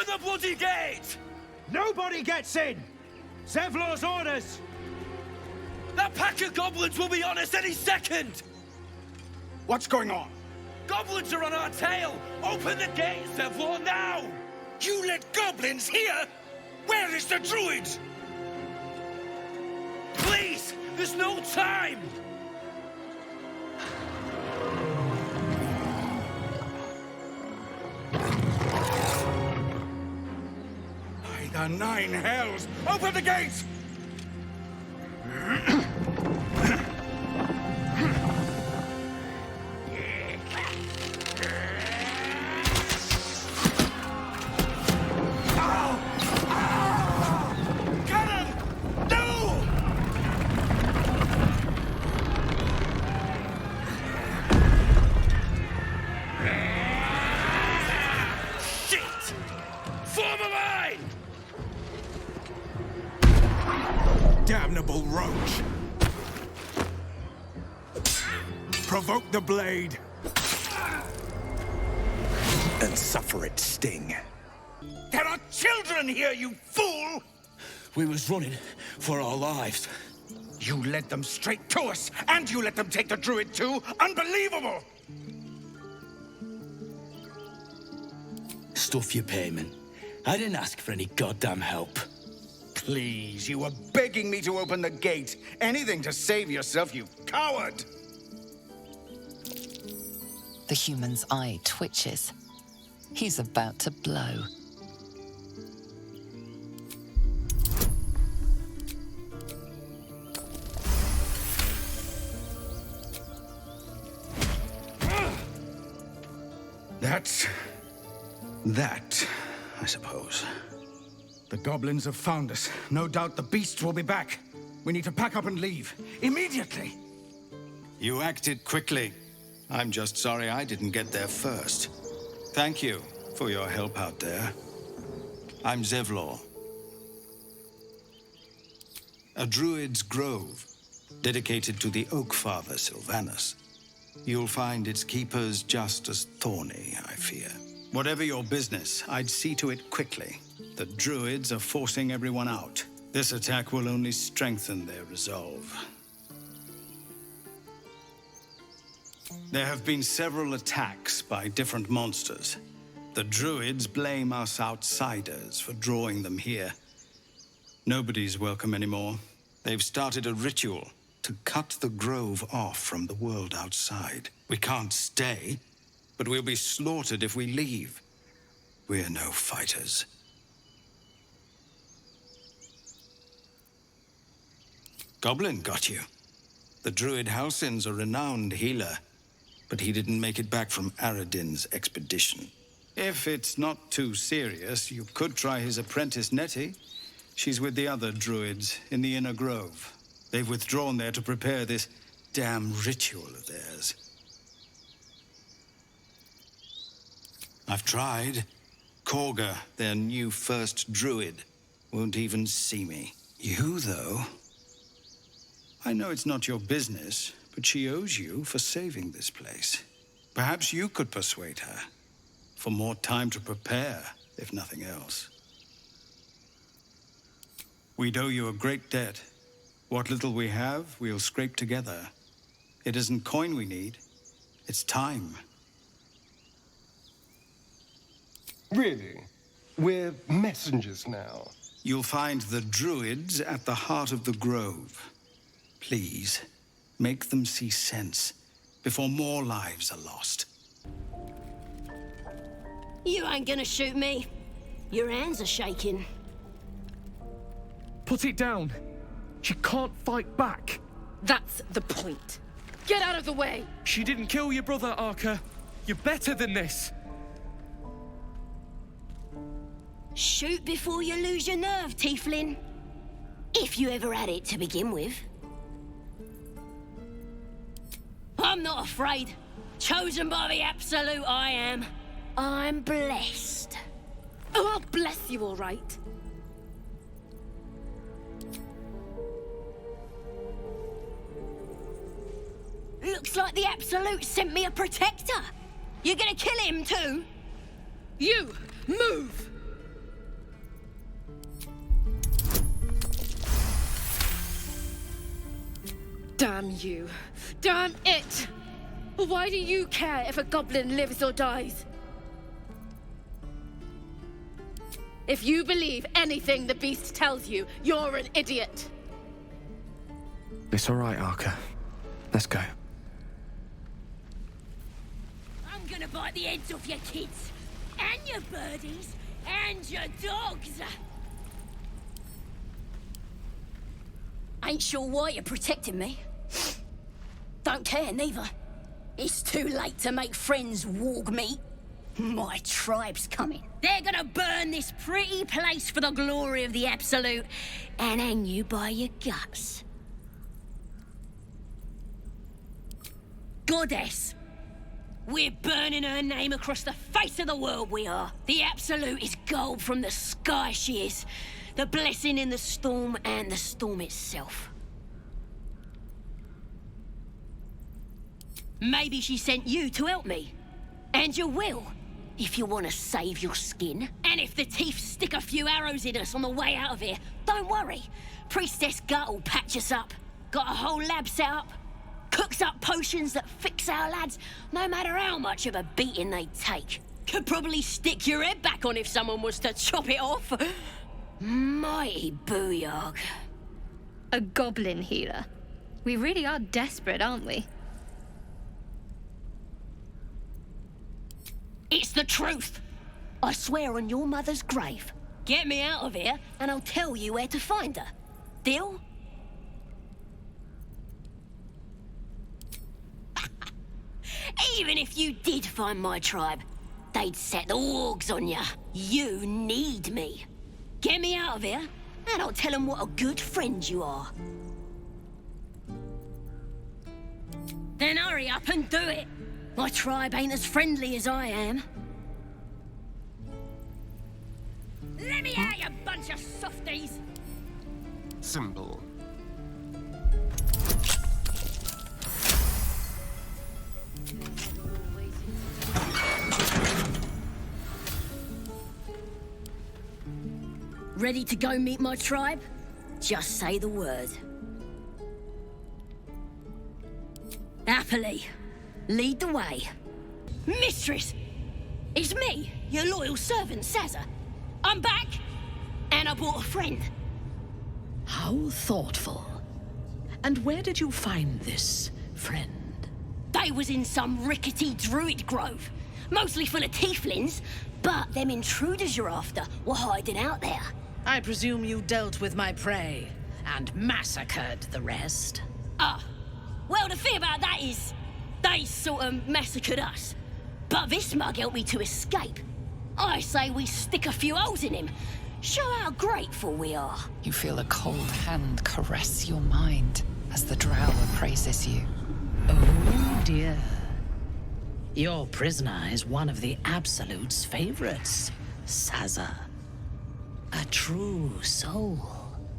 Open the bloody gate! Nobody gets in! Zevlor's orders! That pack of goblins will be on us any second! What's going on? Goblins are on our tail! Open the gate, Zevlor, now! You let goblins here? Where is the druid? Please! There's no time! By the nine hells! Open the gates! Damnable roach! Provoke the blade! And suffer its sting. There are children here, you fool! We was running for our lives. You led them straight to us, and you let them take the druid too? Unbelievable! Stuff your payment. I didn't ask for any goddamn help. Please, you were begging me to open the gate. Anything to save yourself, you coward! The human's eye twitches. He's about to blow. That's that, I suppose. The goblins have found us. No doubt the beasts will be back. We need to pack up and leave. Immediately! You acted quickly. I'm just sorry I didn't get there first. Thank you for your help out there. I'm Zevlor. A druid's grove, dedicated to the Oak Father Sylvanus. You'll find its keepers just as thorny, I fear. Whatever your business, I'd see to it quickly. The druids are forcing everyone out. This attack will only strengthen their resolve. There have been several attacks by different monsters. The druids blame us outsiders for drawing them here. Nobody's welcome anymore. They've started a ritual to cut the grove off from the world outside. We can't stay, but we'll be slaughtered if we leave. We're no fighters. Goblin got you. The druid Halsin's a renowned healer, but he didn't make it back from Aradin's expedition. If it's not too serious, you could try his apprentice Nettie. She's with the other druids in the inner grove. They've withdrawn there to prepare this damn ritual of theirs. I've tried. Korga, their new first druid, won't even see me. You, though... I know it's not your business, but she owes you for saving this place. Perhaps you could persuade her. For more time to prepare, if nothing else. We'd owe you a great debt. What little we have, we'll scrape together. It isn't coin we need, it's time. Really? We're messengers now. You'll find the druids at the heart of the grove. Please, make them see sense before more lives are lost. You ain't gonna shoot me. Your hands are shaking. Put it down. She can't fight back. That's the point. Get out of the way! She didn't kill your brother, Arca. You're better than this. Shoot before you lose your nerve, Tiefling. If you ever had it to begin with. I'm not afraid. Chosen by the Absolute, I am. I'm blessed. Oh, I'll bless you, all right. Looks like the Absolute sent me a protector. You're gonna kill him too? You, move! Damn you. Damn it! Why do you care if a goblin lives or dies? If you believe anything the beast tells you, you're an idiot. It's all right, Arca. Let's go. I'm gonna bite the heads off your kids, and your birdies, and your dogs. Ain't sure why you're protecting me. Don't care, neither. It's too late to make friends, warg meat. My tribe's coming. They're gonna burn this pretty place for the glory of the Absolute and hang you by your guts. Goddess. We're burning her name across the face of the world, we are. The Absolute is gold from the sky, she is. The blessing in the storm and the storm itself. Maybe she sent you to help me. And you will, if you want to save your skin. And if the teeth stick a few arrows in us on the way out of here, don't worry. Priestess Gut will patch us up. Got a whole lab set up. Cooks up potions that fix our lads, no matter how much of a beating they take. Could probably stick your head back on if someone was to chop it off. Mighty booyog. A goblin healer. We really are desperate, aren't we? It's the truth. I swear on your mother's grave. Get me out of here, and I'll tell you where to find her. Deal? Even if you did find my tribe, they'd set the wargs on ya. You need me. Get me out of here, and I'll tell them what a good friend you are. Then hurry up and do it. My tribe ain't as friendly as I am. Let me out, you bunch of softies! Symbol. Ready to go meet my tribe? Just say the word. Happily. Lead the way. Mistress! It's me, your loyal servant, Sazza. I'm back, and I brought a friend. How thoughtful. And where did you find this friend? They was in some rickety druid grove, mostly full of tieflings, but them intruders you're after were hiding out there. I presume you dealt with my prey and massacred the rest? Well, the thing about that is, they sort of massacred us. But this mug helped me to escape. I say we stick a few holes in him. Show how grateful we are. You feel a cold hand caress your mind as the drow appraises you. Oh dear. Your prisoner is one of the Absolute's favorites, Sazza. A true soul.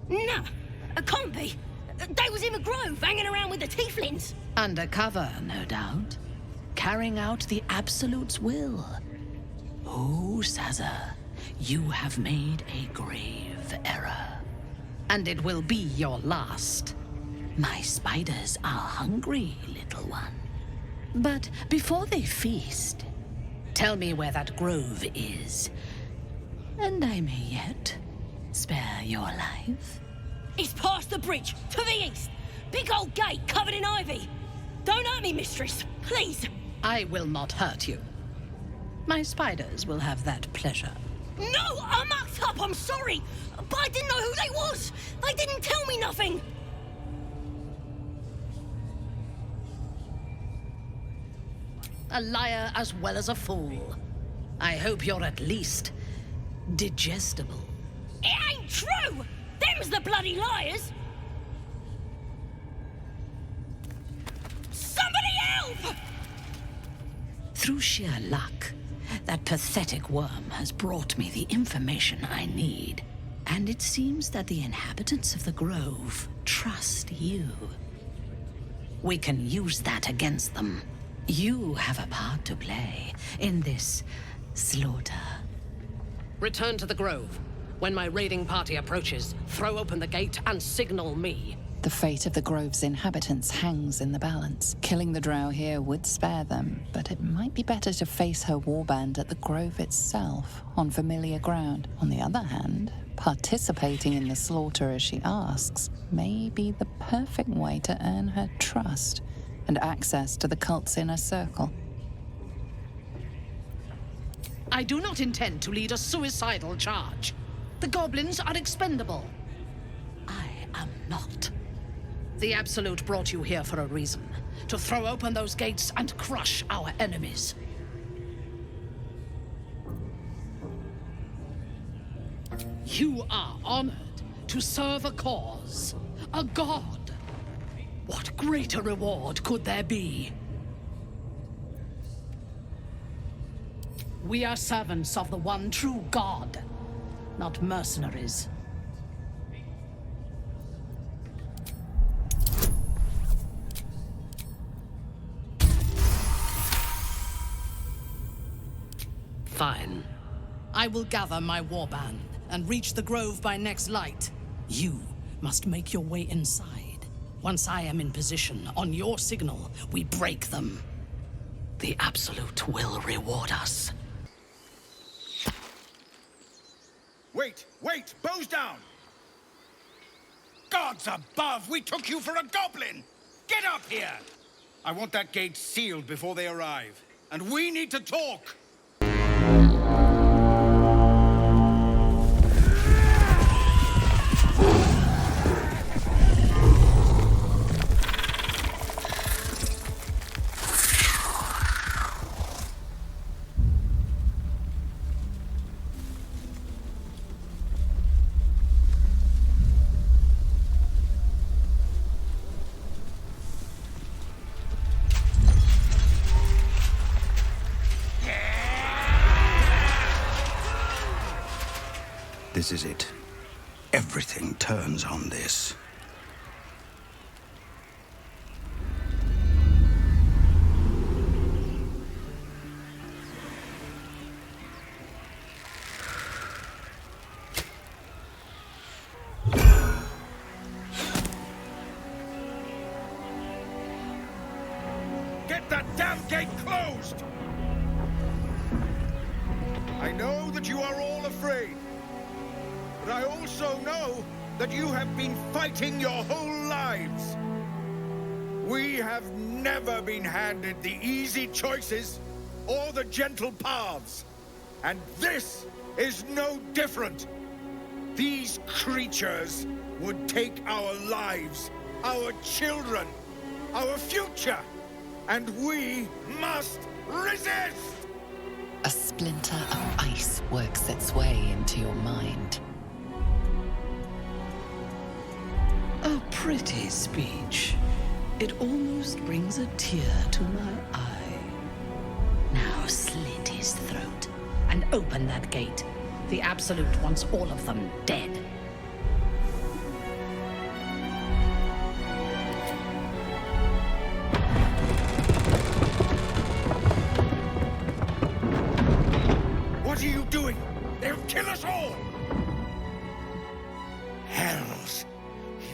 Nah, it can't be. They was in the grove, hanging around with the tieflings. Undercover, no doubt. Carrying out the Absolute's will. Oh, Sazza, you have made a grave error. And it will be your last. My spiders are hungry, little one. But before they feast, tell me where that grove is. And I may yet spare your life. It's past the bridge, to the east. Big old gate covered in ivy. Don't hurt me, mistress, please. I will not hurt you. My spiders will have that pleasure. No, I mucked up, I'm sorry. But I didn't know who they was. They didn't tell me nothing. A liar as well as a fool. I hope you're at least digestible. It ain't true! Them's the bloody liars! Somebody help! Through sheer luck, that pathetic worm has brought me the information I need. And it seems that the inhabitants of the Grove trust you. We can use that against them. You have a part to play in this slaughter. Return to the Grove. When my raiding party approaches, throw open the gate and signal me. The fate of the Grove's inhabitants hangs in the balance. Killing the drow here would spare them, but it might be better to face her warband at the Grove itself, on familiar ground. On the other hand, participating in the slaughter as she asks may be the perfect way to earn her trust and access to the cult's inner circle. I do not intend to lead a suicidal charge. The goblins are expendable. I am not. The Absolute brought you here for a reason. To throw open those gates and crush our enemies. You are honored to serve a cause, a god. What greater reward could there be? We are servants of the one true god, not mercenaries. Fine. I will gather my warband and reach the Grove by next light. You must make your way inside. Once I am in position, on your signal, we break them. The Absolute will reward us. Wait! Bows down! Gods above! We took you for a goblin! Get up here! I want that gate sealed before they arrive. And we need to talk! This is it. Everything turns on this. Get that damn gate closed! I know that you are all afraid. But I also know that you have been fighting your whole lives. We have never been handed the easy choices or the gentle paths. And this is no different. These creatures would take our lives, our children, our future, and we must resist! A splinter of ice works its way into your mind. A pretty speech. It almost brings a tear to my eye. Now slit his throat and open that gate. The Absolute wants all of them dead. What are you doing? They'll kill us all! Hells!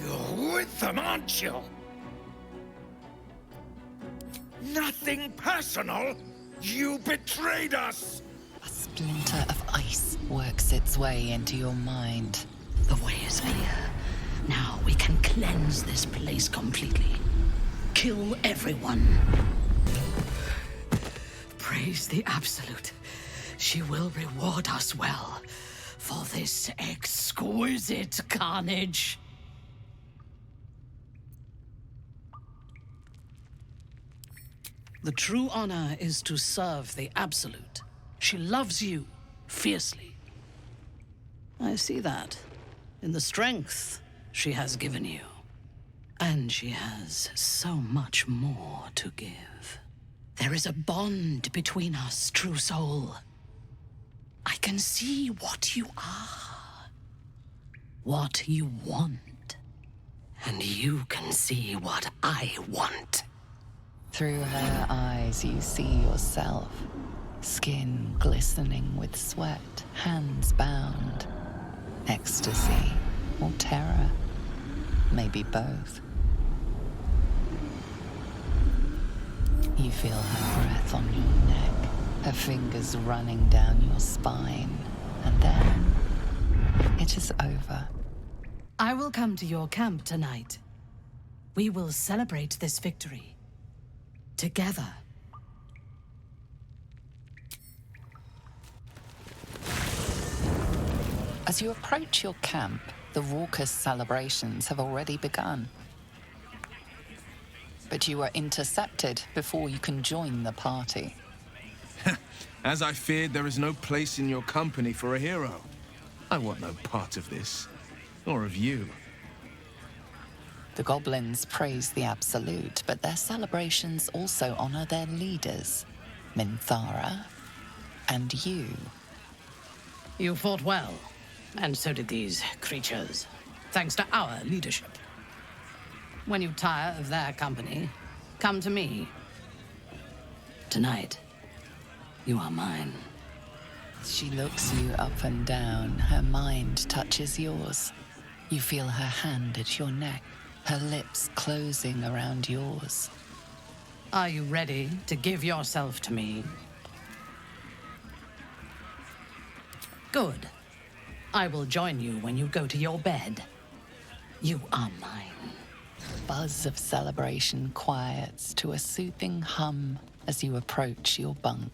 You're with them, aren't you? Nothing personal! You betrayed us! A splinter of ice works its way into your mind. The way is clear. Now we can cleanse this place completely. Kill everyone. Praise the Absolute. She will reward us well for this exquisite carnage. The true honor is to serve the Absolute. She loves you fiercely. I see that in the strength she has given you. And she has so much more to give. There is a bond between us, true soul. I can see what you are, what you want, and you can see what I want. Through her eyes, you see yourself. Skin glistening with sweat, hands bound. Ecstasy or terror. maybe both. You feel her breath on your neck, her fingers running down your spine, and then it is over. I will come to your camp tonight. We will celebrate this victory. Together. As you approach your camp, the raucous celebrations have already begun. But you are intercepted before you can join the party. As I feared, there is no place in your company for a hero. I want no part of this, or of you. The goblins praise the Absolute, but their celebrations also honor their leaders, Minthara and you. You fought well, and so did these creatures, thanks to our leadership. When you tire of their company, come to me. Tonight, you are mine. She looks you up and down, her mind touches yours. You feel her hand at your neck, her lips closing around yours. Are you ready to give yourself to me? Good. I will join you when you go to your bed. You are mine. Buzz of celebration quiets to a soothing hum as you approach your bunk.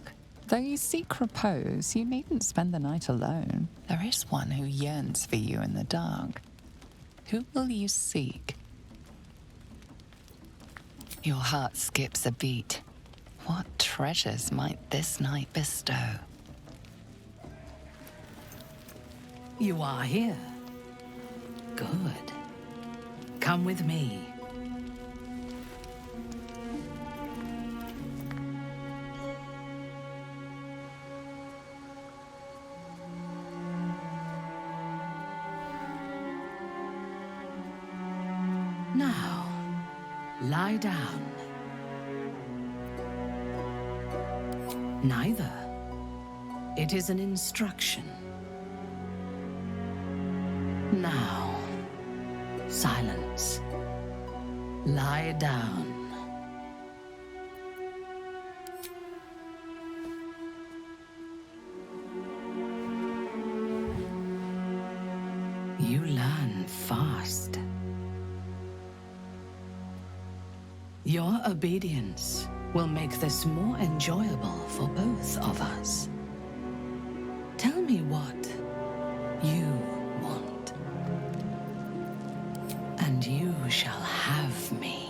Though you seek repose, you needn't spend the night alone. There is one who yearns for you in the dark. Who will you seek? Your heart skips a beat. What treasures might this night bestow? You are here. Good. Come with me. Now, lie down. Neither. It is an instruction. Now, silence. Lie down. You learn fast. Your obedience will make this more enjoyable for both of us. Tell me what you want, and you shall have me.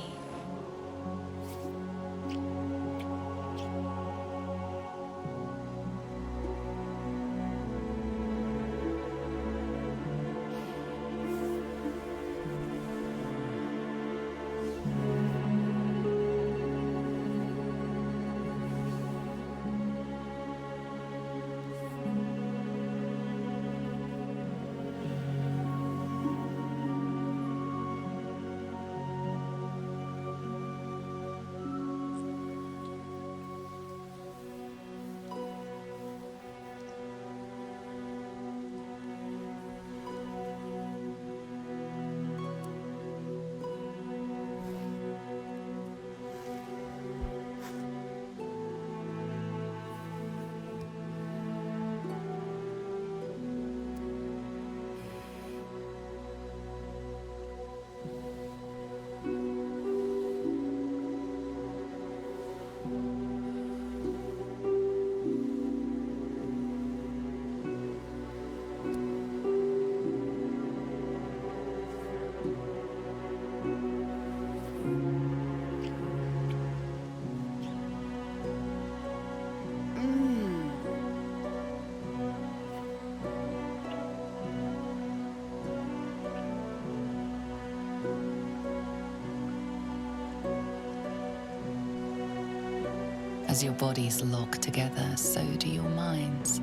As your bodies lock together, so do your minds.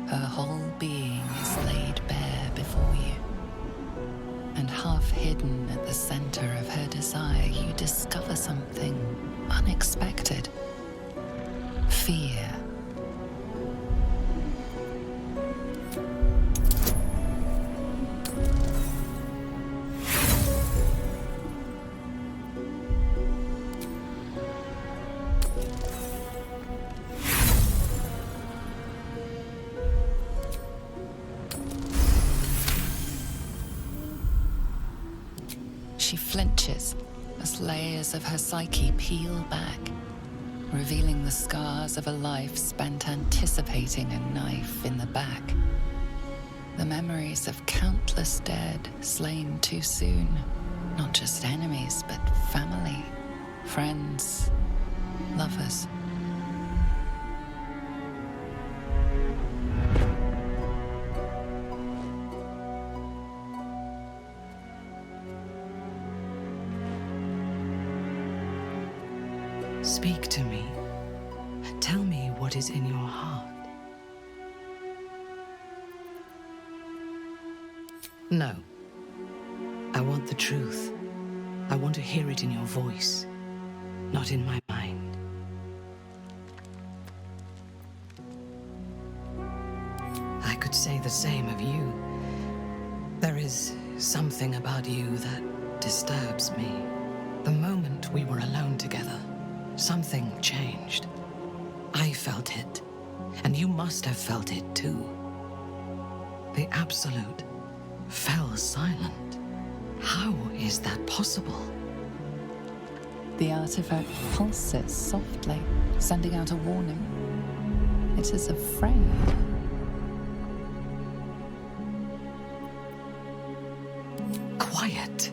Her whole being is laid bare before you. And half hidden at the center of her desire, you discover something unexpected. Fear. she flinches as layers of her psyche peel back, revealing the scars of a life spent anticipating a knife in the back. The memories of countless dead slain too soon. Not just enemies, but family, friends, lovers. Speak to me. Tell me what is in your heart. No. I want the truth. I want to hear it in your voice, not in my mind. I could say the same of you. There is something about you that disturbs me. The moment we were alone together, something changed. I felt it, and you must have felt it too. The Absolute fell silent. How is that possible? The artifact pulses softly, sending out a warning. It is afraid. Quiet.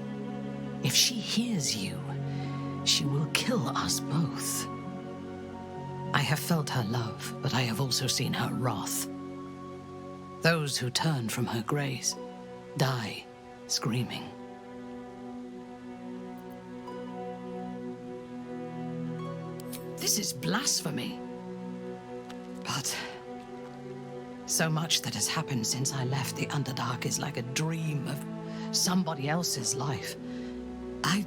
If she hears you, she will kill us both. I have felt her love, but I have also seen her wrath. Those who turn from her grace die screaming. This is blasphemy. But so much that has happened since I left the Underdark is like a dream of somebody else's life. I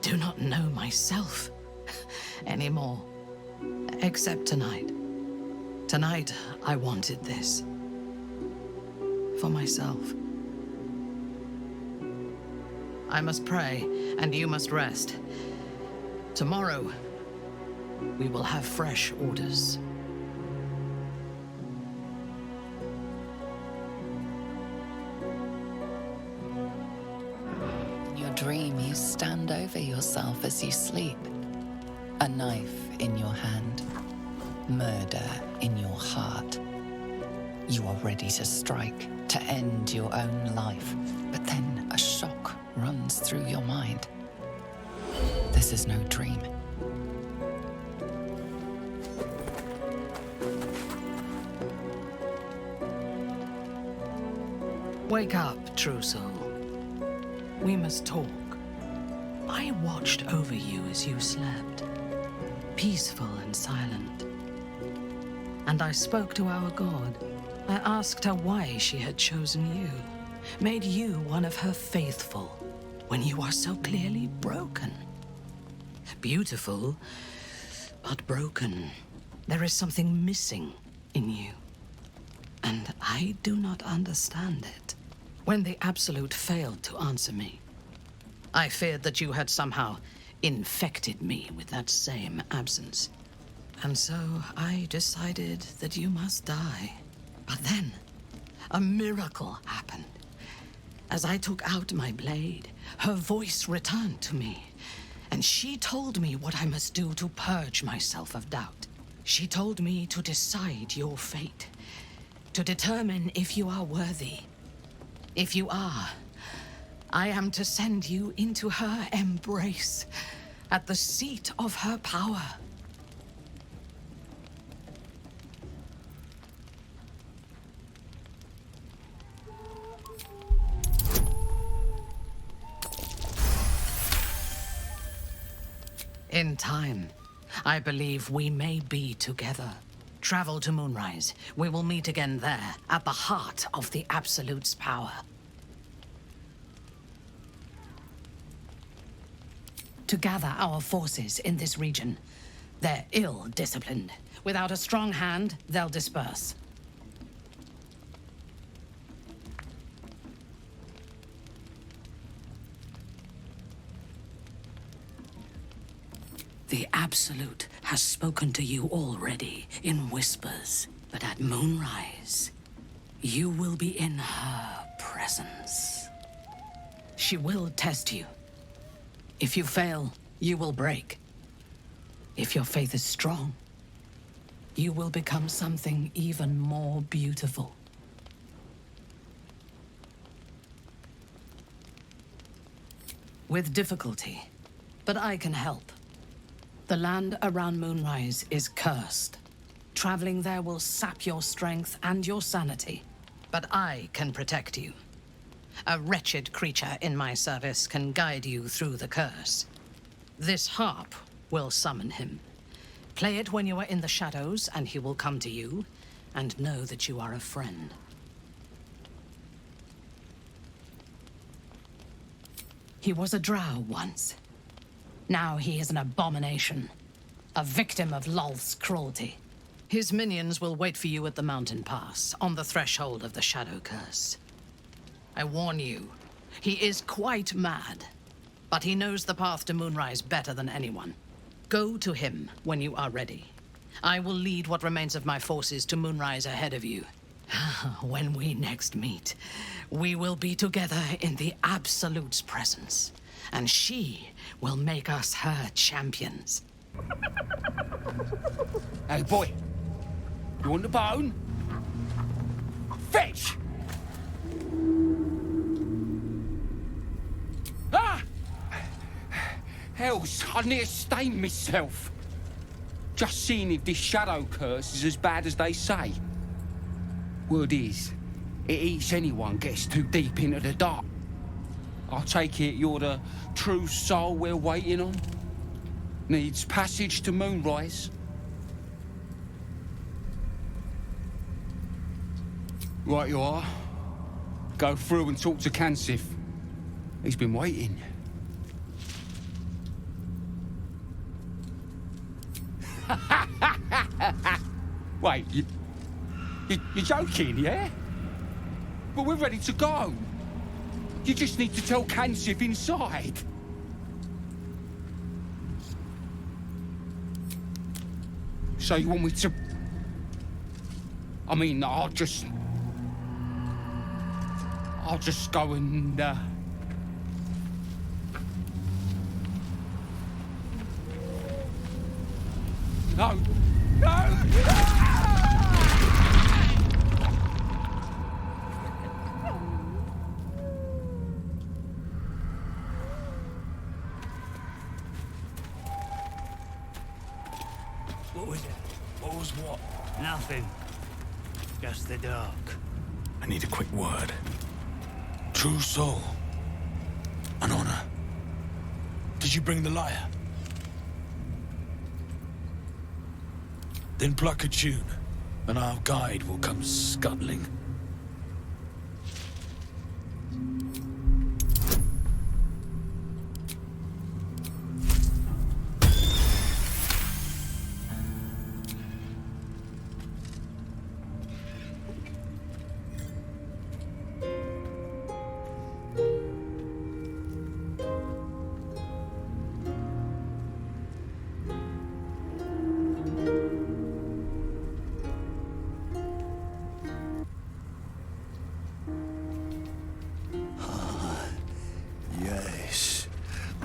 do not know myself anymore, except tonight. Tonight, I wanted this for myself. I must pray, and you must rest. Tomorrow, we will have fresh orders. In your dream, you stand over yourself as you sleep. A knife in your hand. Murder in your heart. You are ready to strike, to end your own life. But then a shock runs through your mind. This is no dream. Wake up, true soul. We must talk. I watched over you as you slept, peaceful and silent. And I spoke to our god. I asked her why she had chosen you, made you one of her faithful, when you are so clearly broken. Beautiful, but broken. There is something missing in you, and I do not understand it. When the Absolute failed to answer me, I feared that you had somehow infected me with that same absence. And so I decided that you must die. But then, a miracle happened. As I took out my blade, her voice returned to me, and she told me what I must do to purge myself of doubt. She told me to decide your fate, to determine if you are worthy. If you are, I am to send you into her embrace, at the seat of her power. In time, I believe we may be together. Travel to Moonrise. We will meet again there, at the heart of the Absolute's power. To gather our forces in this region. They're ill-disciplined. Without a strong hand, they'll disperse. The Absolute has spoken to you already in whispers, but at Moonrise, you will be in her presence. She will test you. If you fail, you will break. If your faith is strong, you will become something even more beautiful. With difficulty, but I can help. The land around Moonrise is cursed. Traveling there will sap your strength and your sanity, but I can protect you. A wretched creature in my service can guide you through the curse. This harp will summon him. Play it when you are in the shadows, and he will come to you, and know that you are a friend. He was a drow once. Now he is an abomination. A victim of Lolth's cruelty. His minions will wait for you at the mountain pass, on the threshold of the Shadow Curse. I warn you, he is quite mad, but he knows the path to Moonrise better than anyone. Go to him when you are ready. I will lead what remains of my forces to Moonrise ahead of you. When we next meet, we will be together in the Absolute's presence, and she will make us her champions. Hey, boy. You want the bone? Fetch! Ah! Hells, I near stained myself. Just seeing if this shadow curse is as bad as they say. Word is, it eats anyone gets too deep into the dark. I take it you're the true soul we're waiting on? Needs passage to Moonrise? Right you are. Go through and talk to Kansif. He's been waiting. Wait, you're joking, yeah? But we're ready to go. You just need to tell Kansif inside. So you want me to... I mean, I'll just go and, No! No! What was it? What was what? Nothing. Just the dark. I need a quick word. True soul. An honor. Did you bring the lyre? Then pluck a tune, and our guide will come scuttling.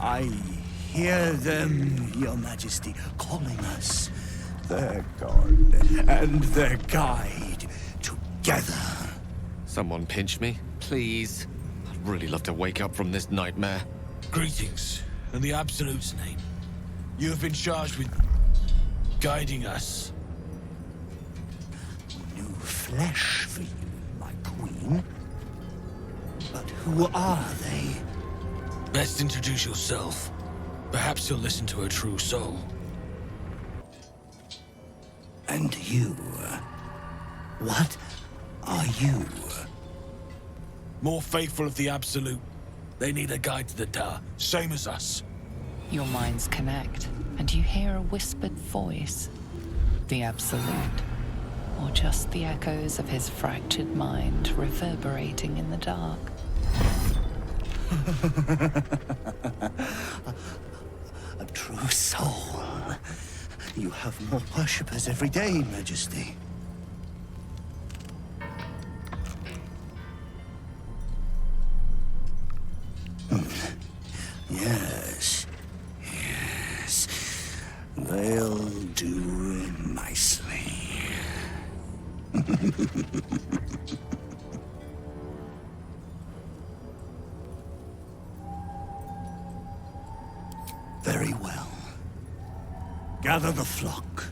I hear them, Your Majesty, calling us. Their god and their guide together. Someone pinch me, please. I'd really love to wake up from this nightmare. Greetings, in the Absolute's name. You have been charged with guiding us. New flesh for you, my queen. But who are they? Best introduce yourself. Perhaps you'll listen to a true soul. And you? What are you? More faithful of the Absolute. They need a guide to the Dar, same as us. Your minds connect, and you hear a whispered voice. The Absolute. Or just the echoes of his fractured mind reverberating in the dark. A true soul. You have more worshippers every day, Majesty. Yes. Yes. They'll do nicely. Very well. Gather the flock.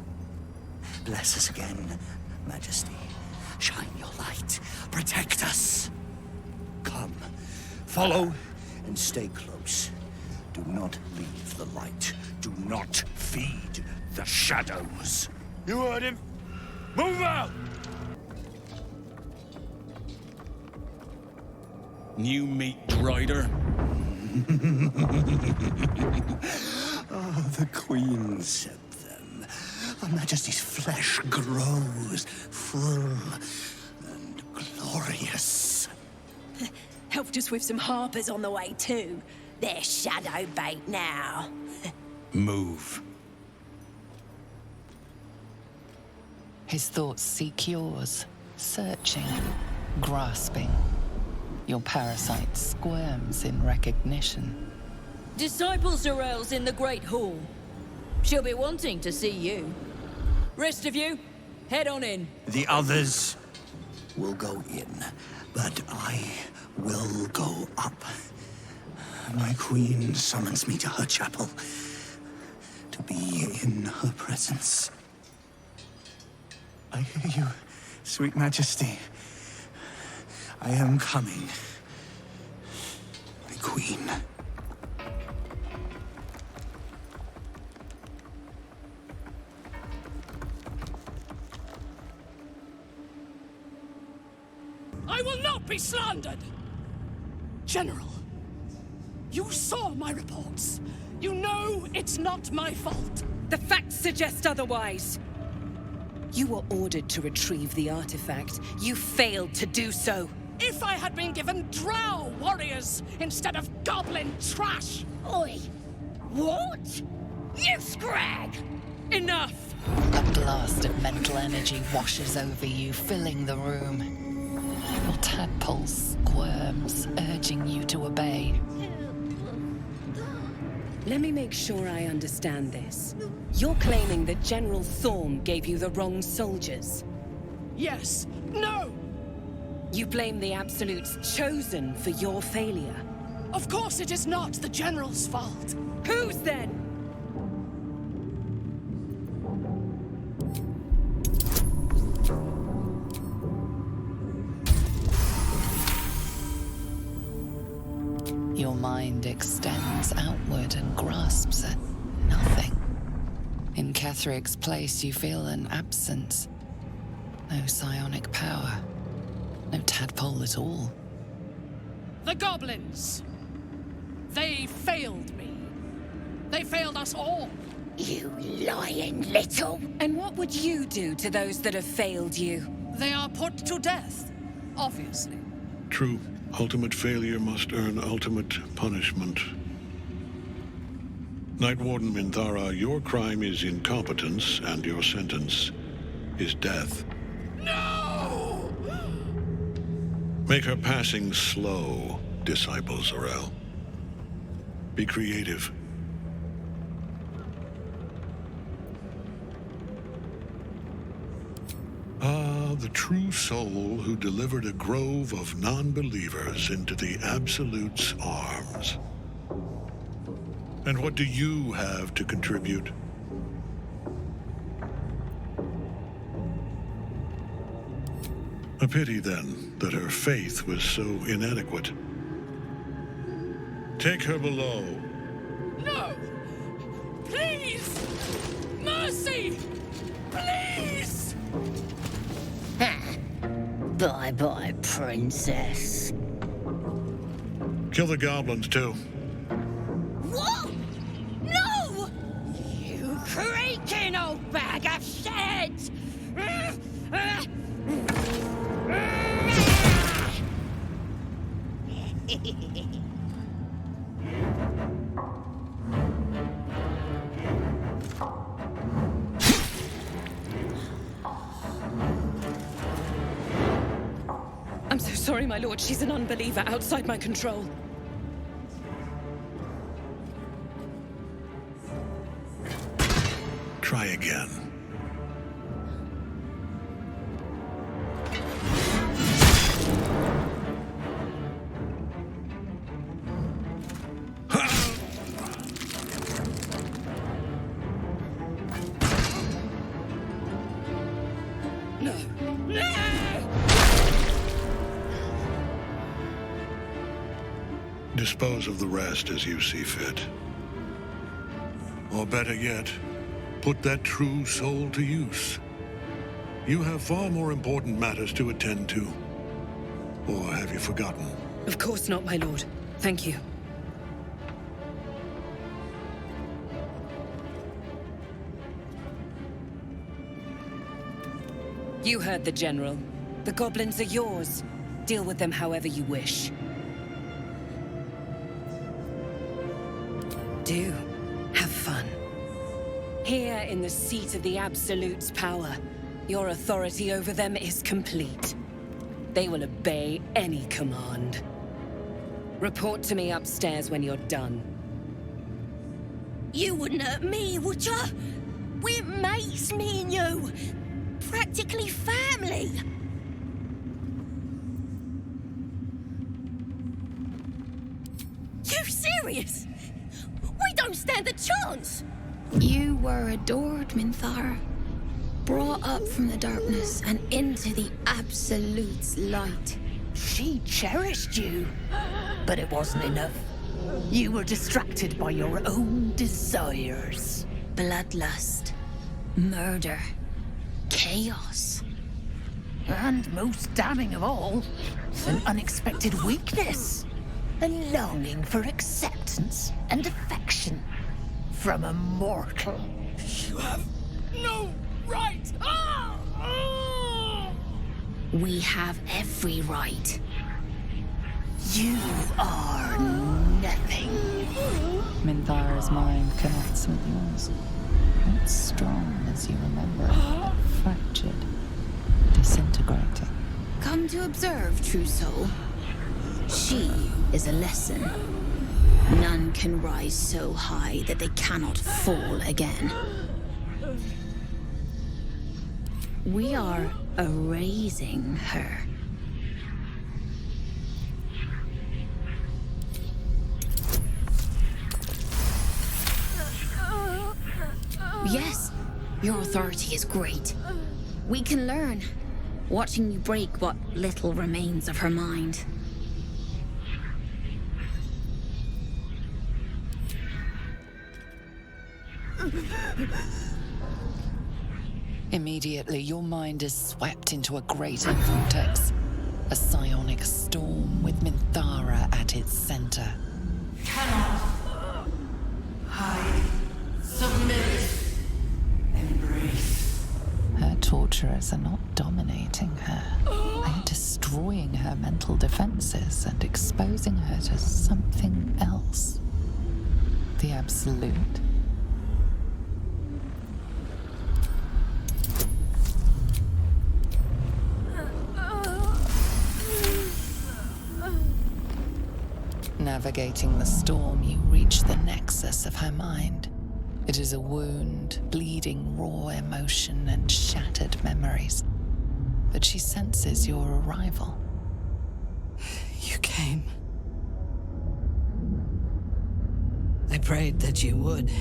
Bless us again, Majesty. Shine your light. Protect us. Come. Follow and stay close. Do not leave the light. Do not feed the shadows. You heard him. Move out! New meat, Drider. Oh, the Queen said them. Her Majesty's flesh grows full and glorious. Helped us with some harpers on the way too. They're shadow bait now. Move. His thoughts seek yours, searching, grasping. Your parasite squirms in recognition. Disciple Sorrel's in the Great Hall. She'll be wanting to see you. Rest of you, head on in. The others will go in, but I will go up. My queen summons me to her chapel to be in her presence. I hear you, sweet majesty. I am coming. My queen. I will not be slandered! General, you saw my reports. You know it's not my fault. The facts suggest otherwise. You were ordered to retrieve the artifact. You failed to do so. If I had been given drow warriors instead of goblin trash! Oi! What? You scrag! Enough! A blast of mental energy washes over you, filling the room. Your tadpole squirms, urging you to obey. Let me make sure I understand this. You're claiming that General Thorm gave you the wrong soldiers? Yes. No! You blame the Absolute's Chosen for your failure? Of course it is not the General's fault. Whose then? Your mind extends outward and grasps at nothing. In Ketheric's place, you feel an absence. No psionic power. No tadpole at all. The goblins. They failed me. They failed us all. You lying little. And what would you do to those that have failed you? They are put to death, obviously. True. Ultimate failure must earn ultimate punishment. Night Warden Minthara, your crime is incompetence, and your sentence is death. No! Make her passing slow, Disciple Sorrel. Be creative. Ah, the true soul who delivered a grove of non-believers into the Absolute's arms. And what do you have to contribute? A pity, then, that her faith was so inadequate. Take her below. No! Please! Mercy! Please! Bye-bye, princess. Kill the goblins, too. What? No! You creaking old bag of shit! I'm so sorry, my lord. She's an unbeliever outside my control. Try again. No. No! Dispose of the rest as you see fit. Or better yet, put that true soul to use. You have far more important matters to attend to. Or have you forgotten? Of course not, my lord. Thank you. You heard the General. The goblins are yours. Deal with them however you wish. Do have fun. Here in the seat of the Absolute's power, your authority over them is complete. They will obey any command. Report to me upstairs when you're done. You wouldn't hurt me, would ya? We're mates, me and you. Practically family. You serious? We don't stand a chance. You were adored, Minthara. Brought up from the darkness and into the Absolute's light. She cherished you, but it wasn't enough. You were distracted by your own desires. Bloodlust. Murder. Chaos. And most damning of all, an unexpected weakness. A longing for acceptance and affection from a mortal. You have no right! Ah! Ah! We have every right. You are nothing. Minthara's mind connects with yours. Not strong as you remember, but fractured, disintegrating. Come to observe, true soul. She is a lesson. None can rise so high that they cannot fall again. We are erasing her. Yes, your authority is great. We can learn, watching you break what little remains of her mind. Immediately, your mind is swept into a greater vortex. A psionic storm with Minthara at its center. Cannot hide, submit, embrace. Her torturers are not dominating her. They are destroying her mental defenses and exposing her to something else. The Absolute. Navigating the storm, you reach the nexus of her mind. It is a wound, bleeding raw emotion and shattered memories. But she senses your arrival. You came. I prayed that you would.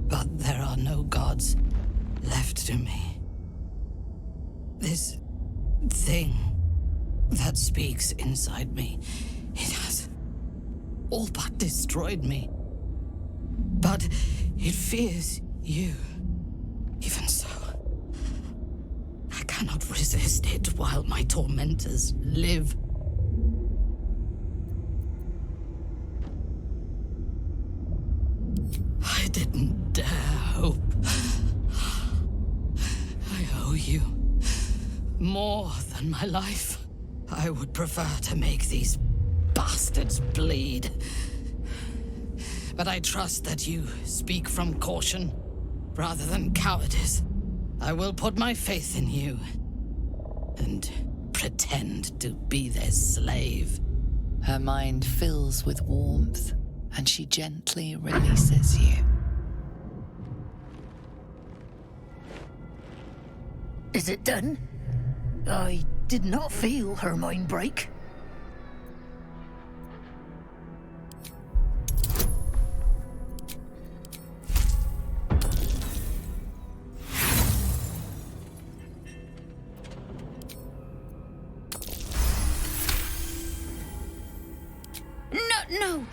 But there are no gods left to me. This thing that speaks inside me, it has all but destroyed me. But it fears you. Even so, I cannot resist it while my tormentors live. I didn't dare hope. I owe you more than my life. I would prefer to make these bastards bleed. But I trust that you speak from caution rather than cowardice. I will put my faith in you and pretend to be their slave. Her mind fills with warmth, and she gently releases you. Is it done? I did not feel her mind break. No.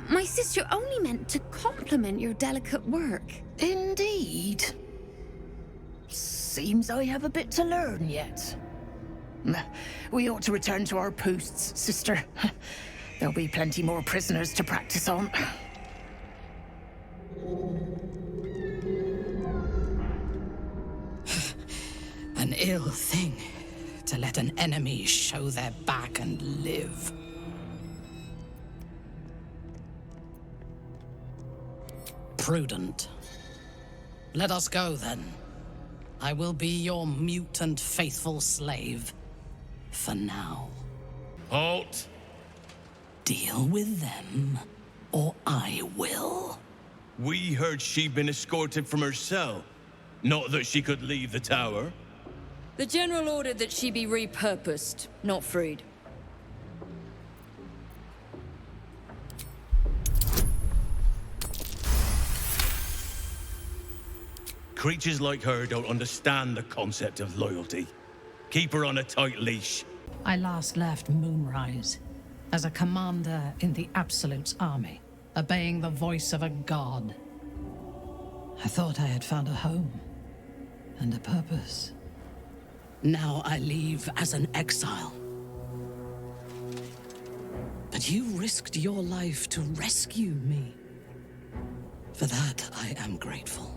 My sister only meant to compliment your delicate work. Indeed. Seems I have a bit to learn yet. We ought to return to our posts, sister. There'll be plenty more prisoners to practice on. An ill thing to let an enemy show their back and live. Prudent. Let us go, then. I will be your mute and faithful slave. For now. Halt! Deal with them, or I will. We heard she'd been escorted from her cell. Not that she could leave the tower. The General ordered that she be repurposed, not freed. Creatures like her don't understand the concept of loyalty. Keep her on a tight leash. I last left Moonrise as a commander in the Absolute's army, obeying the voice of a god. I thought I had found a home and a purpose. Now I leave as an exile. But you risked your life to rescue me. For that, I am grateful.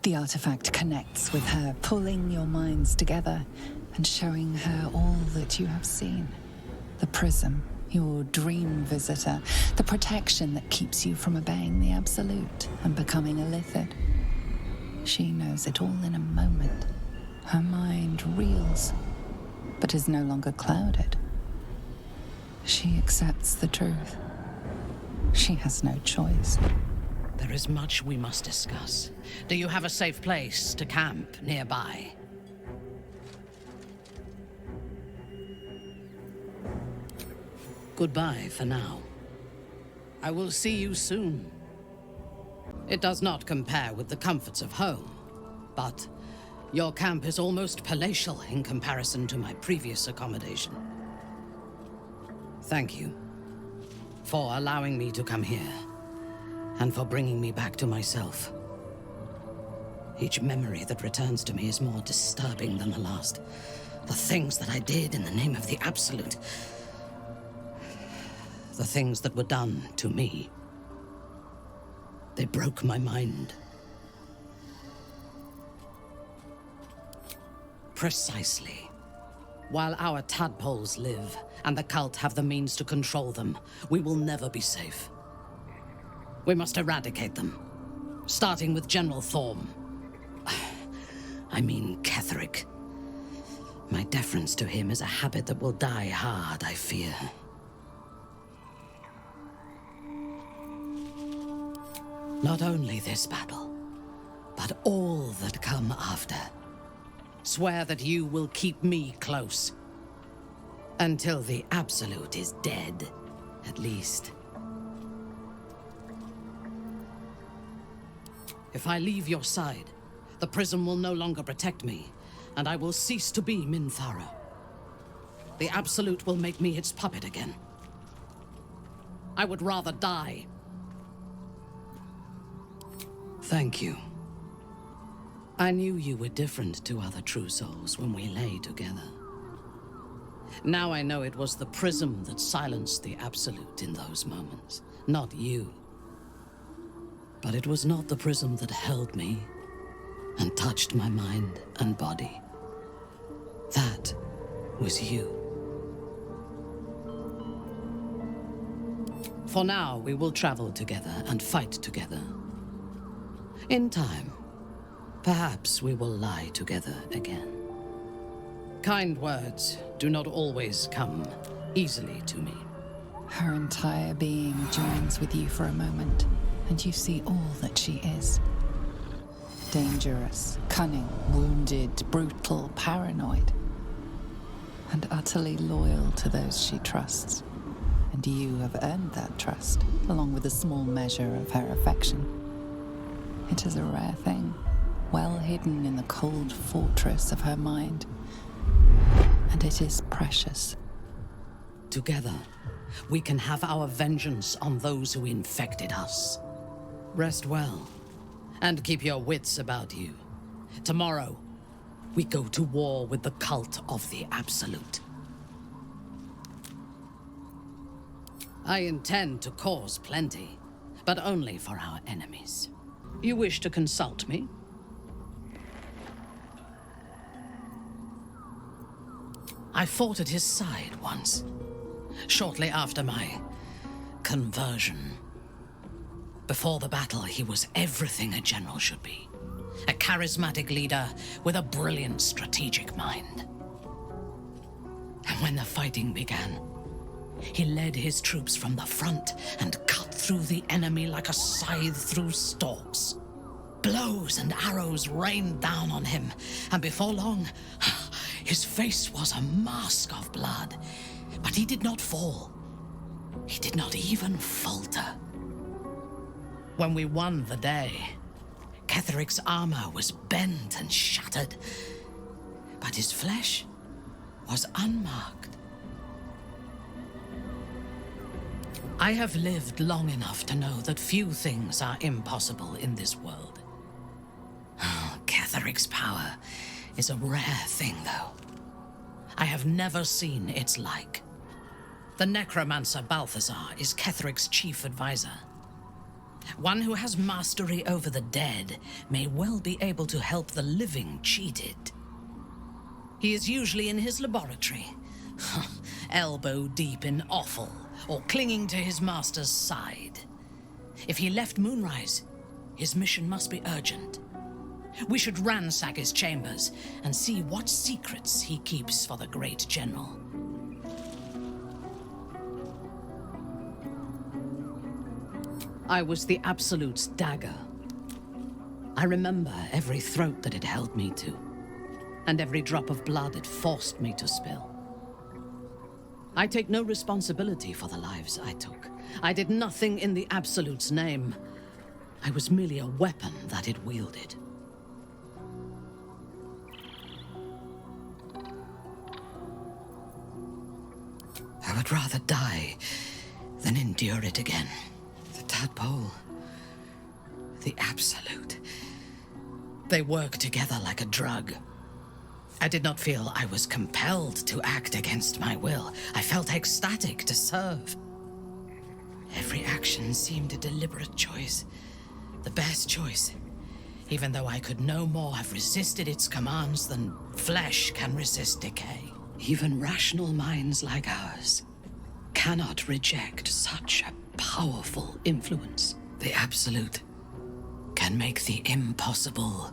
The artifact connects with her, pulling your minds together and showing her all that you have seen. The prism, your dream visitor, the protection that keeps you from obeying the Absolute and becoming a Lithid. She knows it all in a moment. Her mind reels, but is no longer clouded. She accepts the truth. She has no choice. There is much we must discuss. Do you have a safe place to camp nearby? Goodbye for now. I will see you soon. It does not compare with the comforts of home, but your camp is almost palatial in comparison to my previous accommodation. Thank you for allowing me to come here. And for bringing me back to myself. Each memory that returns to me is more disturbing than the last. The things that I did in the name of the Absolute. The things that were done to me. They broke my mind. Precisely. While our tadpoles live, and the cult have the means to control them, we will never be safe. We must eradicate them, starting with General Thorm. I mean Ketheric. My deference to him is a habit that will die hard, I fear. Not only this battle, but all that come after. Swear that you will keep me close. Until the Absolute is dead, at least. If I leave your side, the prism will no longer protect me, and I will cease to be Minthara. The Absolute will make me its puppet again. I would rather die. Thank you. I knew you were different to other true souls when we lay together. Now I know it was the prism that silenced the Absolute in those moments, not you. But it was not the prism that held me and touched my mind and body. That was you. For now, we will travel together and fight together. In time, perhaps we will lie together again. Kind words do not always come easily to me. Her entire being joins with you for a moment, and you see all that she is. Dangerous, cunning, wounded, brutal, paranoid. And utterly loyal to those she trusts. And you have earned that trust, along with a small measure of her affection. It is a rare thing, well hidden in the cold fortress of her mind. And it is precious. Together, we can have our vengeance on those who infected us. Rest well, and keep your wits about you. Tomorrow, we go to war with the cult of the Absolute. I intend to cause plenty, but only for our enemies. You wish to consult me? I fought at his side once, shortly after my conversion. Before the battle, he was everything a general should be. A charismatic leader with a brilliant strategic mind. And when the fighting began, he led his troops from the front and cut through the enemy like a scythe through stalks. Blows and arrows rained down on him, and before long, his face was a mask of blood. But he did not fall. He did not even falter. When we won the day, Ketheric's armor was bent and shattered, but his flesh was unmarked. I have lived long enough to know that few things are impossible in this world. Ketheric's power is a rare thing, though. I have never seen its like. The necromancer Balthazar is Ketheric's chief advisor. One who has mastery over the dead may well be able to help the living cheated. He is usually in his laboratory, elbow deep in offal, or clinging to his master's side. If he left Moonrise, his mission must be urgent. We should ransack his chambers and see what secrets he keeps for the great general. I was the Absolute's dagger. I remember every throat that it held me to, and every drop of blood it forced me to spill. I take no responsibility for the lives I took. I did nothing in the Absolute's name. I was merely a weapon that it wielded. I would rather die than endure it again. The tadpole, the Absolute. They work together like a drug. I did not feel I was compelled to act against my will. I felt ecstatic to serve. Every action seemed a deliberate choice. The best choice. Even though I could no more have resisted its commands than flesh can resist decay. Even rational minds like ours cannot reject such a powerful influence. The Absolute can make the impossible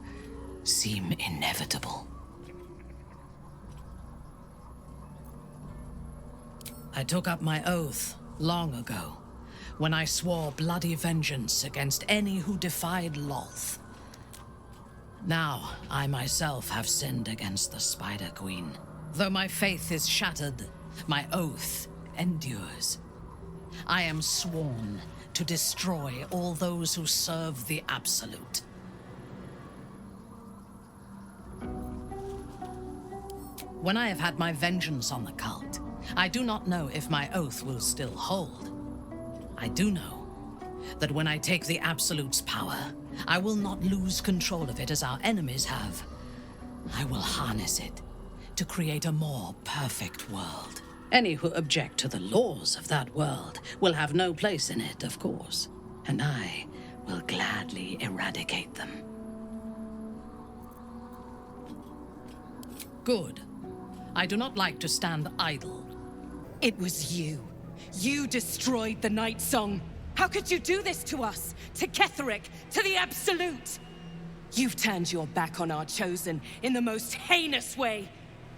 seem inevitable. I took up my oath long ago, when I swore bloody vengeance against any who defied Lolth. Now, I myself have sinned against the Spider Queen. Though my faith is shattered, my oath endures. I am sworn to destroy all those who serve the Absolute. When I have had my vengeance on the cult, I do not know if my oath will still hold. I do know that when I take the Absolute's power, I will not lose control of it as our enemies have. I will harness it to create a more perfect world. Any who object to the laws of that world will have no place in it, of course, and I will gladly eradicate them. Good. I do not like to stand idle. It was you. You destroyed the Night Song. How could you do this to us? To Ketheric? To the Absolute? You've turned your back on our Chosen in the most heinous way.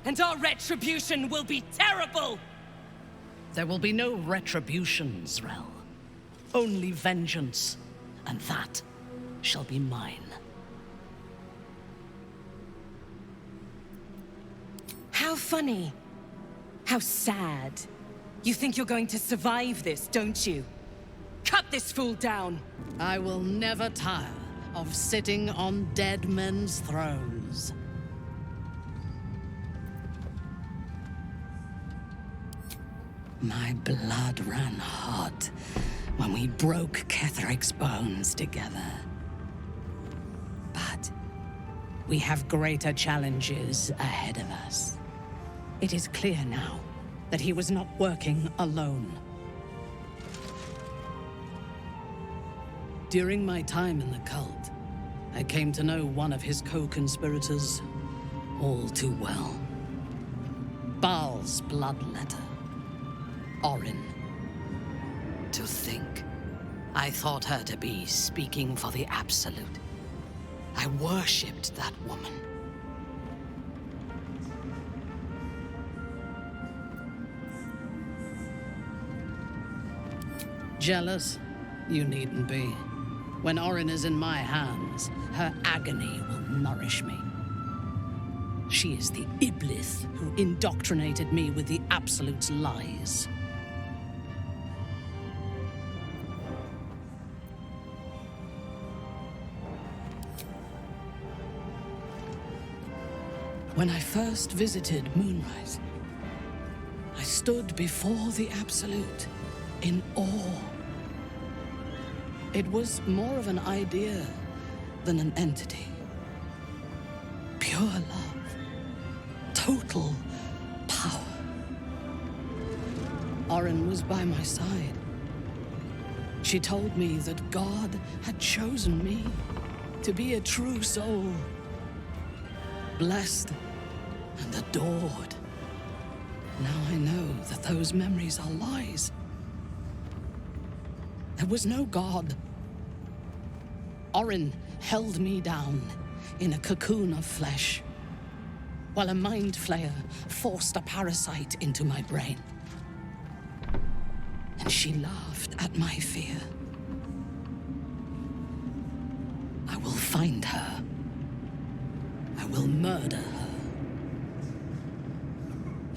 And our retribution will be terrible! There will be no retribution, Zrel. Only vengeance, and that shall be mine. funny. How sad. You think you're going to survive this, don't you? Cut this fool down! I will never tire of sitting on dead men's thrones. My blood ran hot when we broke Ketheric's bones together. But we have greater challenges ahead of us. It is clear now that he was not working alone. During my time in the cult, I came to know one of his co-conspirators all too well. Baal's bloodletter, Orin. To think, I thought her to be speaking for the Absolute. I worshipped that woman. Jealous? You needn't be. When Orin is in my hands, her agony will nourish me. She is the Iblis who indoctrinated me with the Absolute's lies. When I first visited Moonrise, I stood before the Absolute in awe. It was more of an idea than an entity. Pure love. Total power. Orin was by my side. She told me that God had chosen me to be a true soul. Blessed and adored. Now I know that those memories are lies. There was no God. Orin held me down in a cocoon of flesh, while a mind flayer forced a parasite into my brain. And she laughed at my fear. I will find her. I will murder her.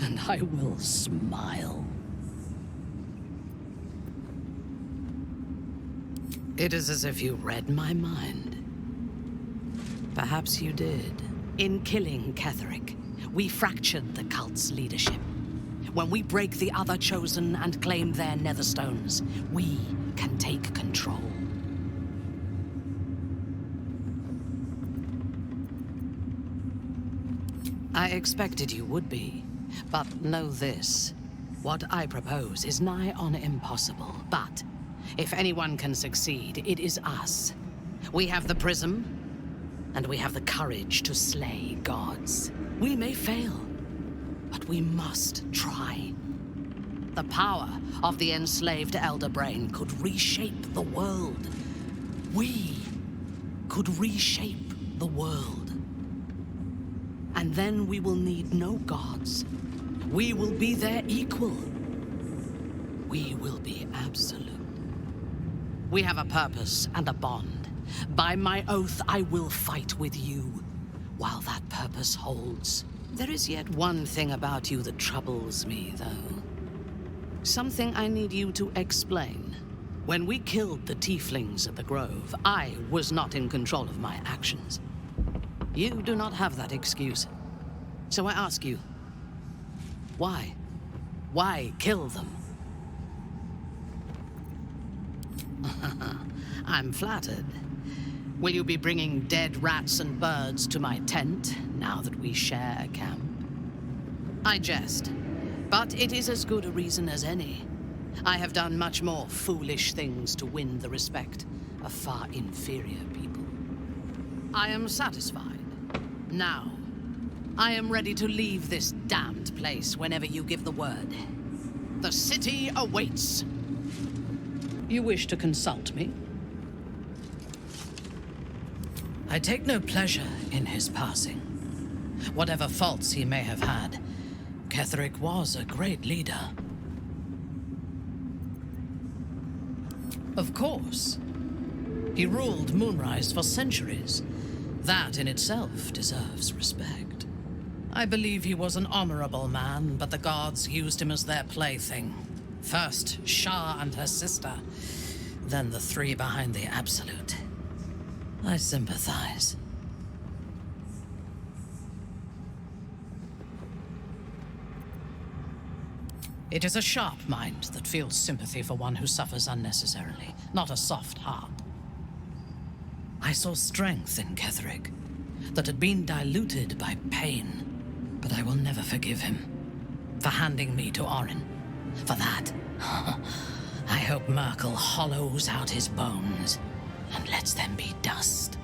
And I will smile. It is as if you read my mind. Perhaps you did. In killing Ketheric, we fractured the cult's leadership. When we break the other Chosen and claim their Netherstones, we can take control. I expected you would be, but know this. What I propose is nigh on impossible, but if anyone can succeed, it is us. We have the prism, and we have the courage to slay gods. We may fail, but we must try. The power of the enslaved Elder Brain could reshape the world. We could reshape the world. And then we will need no gods. We will be their equal. We will be absolute. We have a purpose and a bond. By my oath, I will fight with you, while that purpose holds. There is yet one thing about you that troubles me, though. Something I need you to explain. When we killed the tieflings at the Grove, I was not in control of my actions. You do not have that excuse. So I ask you, why? Why kill them? I'm flattered. Will you be bringing dead rats and birds to my tent, now that we share a camp? I jest, but it is as good a reason as any. I have done much more foolish things to win the respect of far inferior people. I am satisfied. Now, I am ready to leave this damned place whenever you give the word. The city awaits. You wish to consult me? I take no pleasure in his passing. Whatever faults he may have had, Ketheric was a great leader. Of course. He ruled Moonrise for centuries. That in itself deserves respect. I believe he was an honorable man, but the gods used him as their plaything. First, Shah and her sister, then the three behind the Absolute. I sympathize. It is a sharp mind that feels sympathy for one who suffers unnecessarily, not a soft heart. I saw strength in Ketheric that had been diluted by pain, but I will never forgive him for handing me to Orin. For that, I hope Merkel hollows out his bones and lets them be dust.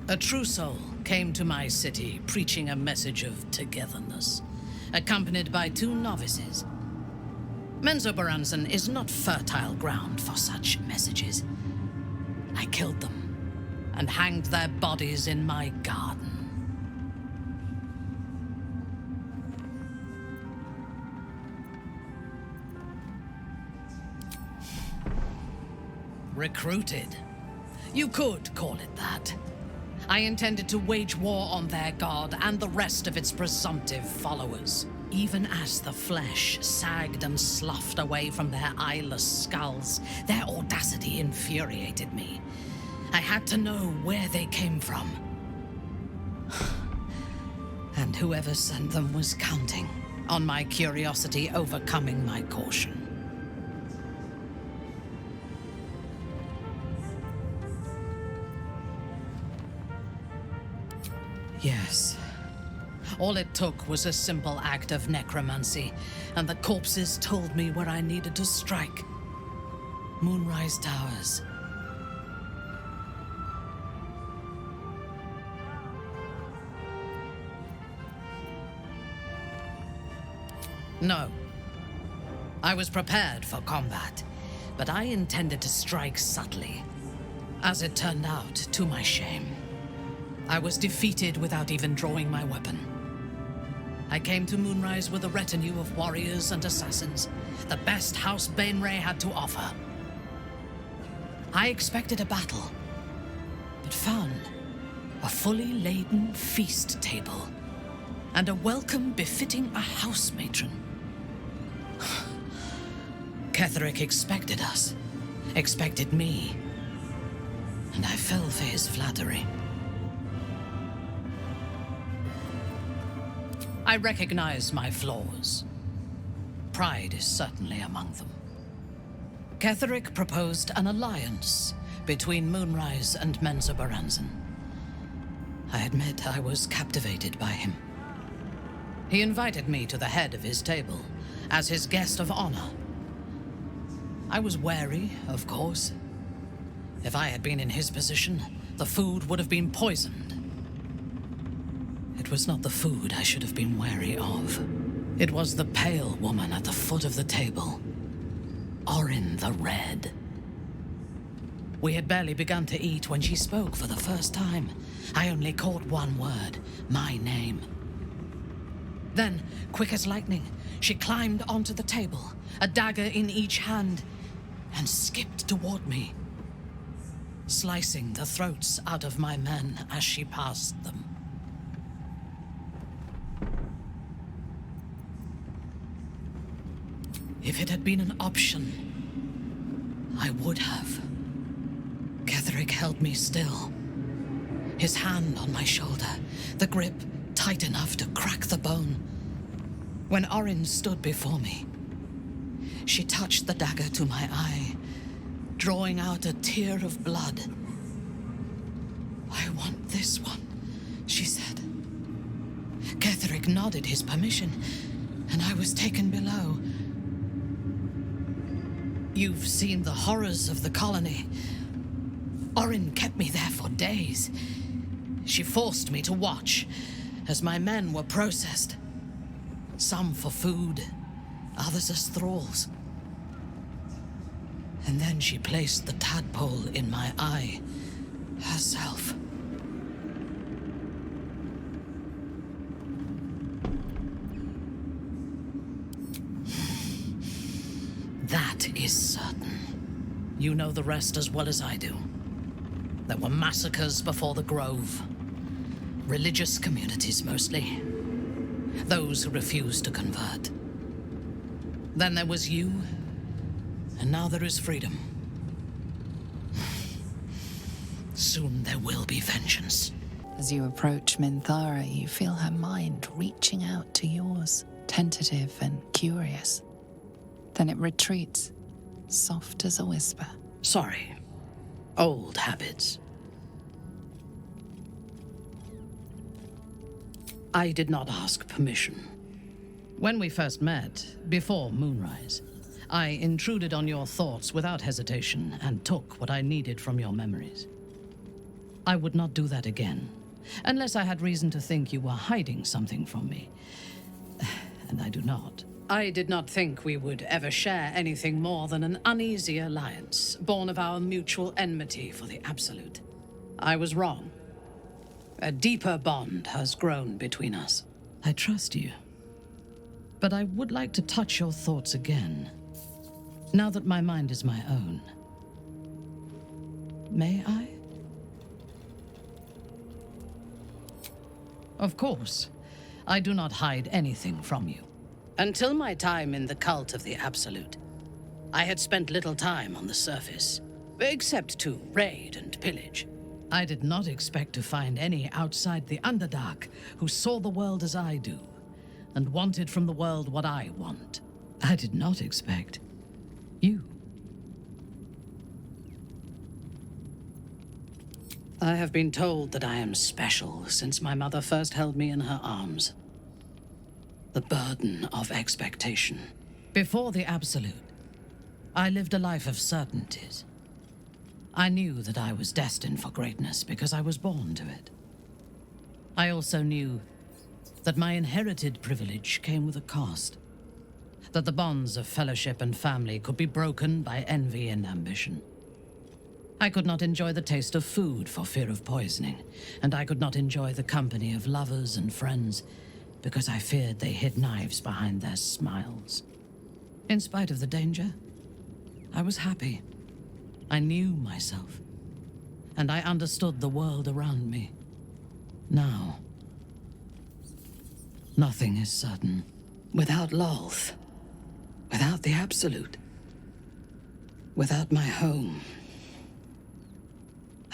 A true soul came to my city preaching a message of togetherness, accompanied by 2 novices. Menzoberranzan is not fertile ground for such messages. I killed them and hanged their bodies in my garden. Recruited. You could call it that. I intended to wage war on their god and the rest of its presumptive followers. Even as the flesh sagged and sloughed away from their eyeless skulls, their audacity infuriated me. I had to know where they came from. And whoever sent them was counting on my curiosity overcoming my caution. Yes. All it took was a simple act of necromancy, and the corpses told me where I needed to strike. Moonrise Towers. No. I was prepared for combat, but I intended to strike subtly. As it turned out, to my shame, I was defeated without even drawing my weapon. I came to Moonrise with a retinue of warriors and assassins, the best House Bainray had to offer. I expected a battle, but found a fully laden feast table and a welcome befitting a house matron. Ketheric expected us, expected me, and I fell for his flattery. I recognize my flaws. Pride is certainly among them. Ketheric proposed an alliance between Moonrise and Menzoberranzan. I admit I was captivated by him. He invited me to the head of his table as his guest of honor. I was wary, of course. If I had been in his position, the food would have been poisoned. It was not the food I should have been wary of. It was the pale woman at the foot of the table. Orin the Red. We had barely begun to eat when she spoke for the first time. I only caught one word, my name. Then, quick as lightning, she climbed onto the table, a dagger in each hand, and skipped toward me, slicing the throats out of my men as she passed them. If it had been an option, I would have. Ketheric held me still, his hand on my shoulder, the grip tight enough to crack the bone. When Orin stood before me, she touched the dagger to my eye, drawing out a tear of blood. "I want this one," she said. Ketheric nodded his permission, and I was taken below. You've seen the horrors of the colony. Orin kept me there for days. She forced me to watch as my men were processed. Some for food, others as thralls. And then she placed the tadpole in my eye herself. That is certain. You know the rest as well as I do. There were massacres before the Grove. Religious communities, mostly. Those who refused to convert. Then there was you, and now there is freedom. Soon there will be vengeance. As you approach Minthara, you feel her mind reaching out to yours, tentative and curious. Then it retreats, soft as a whisper. Sorry. Old habits. I did not ask permission. When we first met, before moonrise, I intruded on your thoughts without hesitation and took what I needed from your memories. I would not do that again, unless I had reason to think you were hiding something from me. And I do not. I did not think we would ever share anything more than an uneasy alliance, born of our mutual enmity for the Absolute. I was wrong. A deeper bond has grown between us. I trust you. But I would like to touch your thoughts again, now that my mind is my own. May I? Of course. I do not hide anything from you. Until my time in the cult of the Absolute, I had spent little time on the surface, except to raid and pillage. I did not expect to find any outside the Underdark who saw the world as I do, and wanted from the world what I want. I did not expect you. I have been told that I am special since my mother first held me in her arms. The burden of expectation. Before the Absolute, I lived a life of certainties. I knew that I was destined for greatness because I was born to it. I also knew that my inherited privilege came with a cost. That the bonds of fellowship and family could be broken by envy and ambition. I could not enjoy the taste of food for fear of poisoning, and I could not enjoy the company of lovers and friends because I feared they hid knives behind their smiles. In spite of the danger, I was happy. I knew myself, and I understood the world around me. Now, nothing is certain. Without Lolth, without the Absolute, without my home,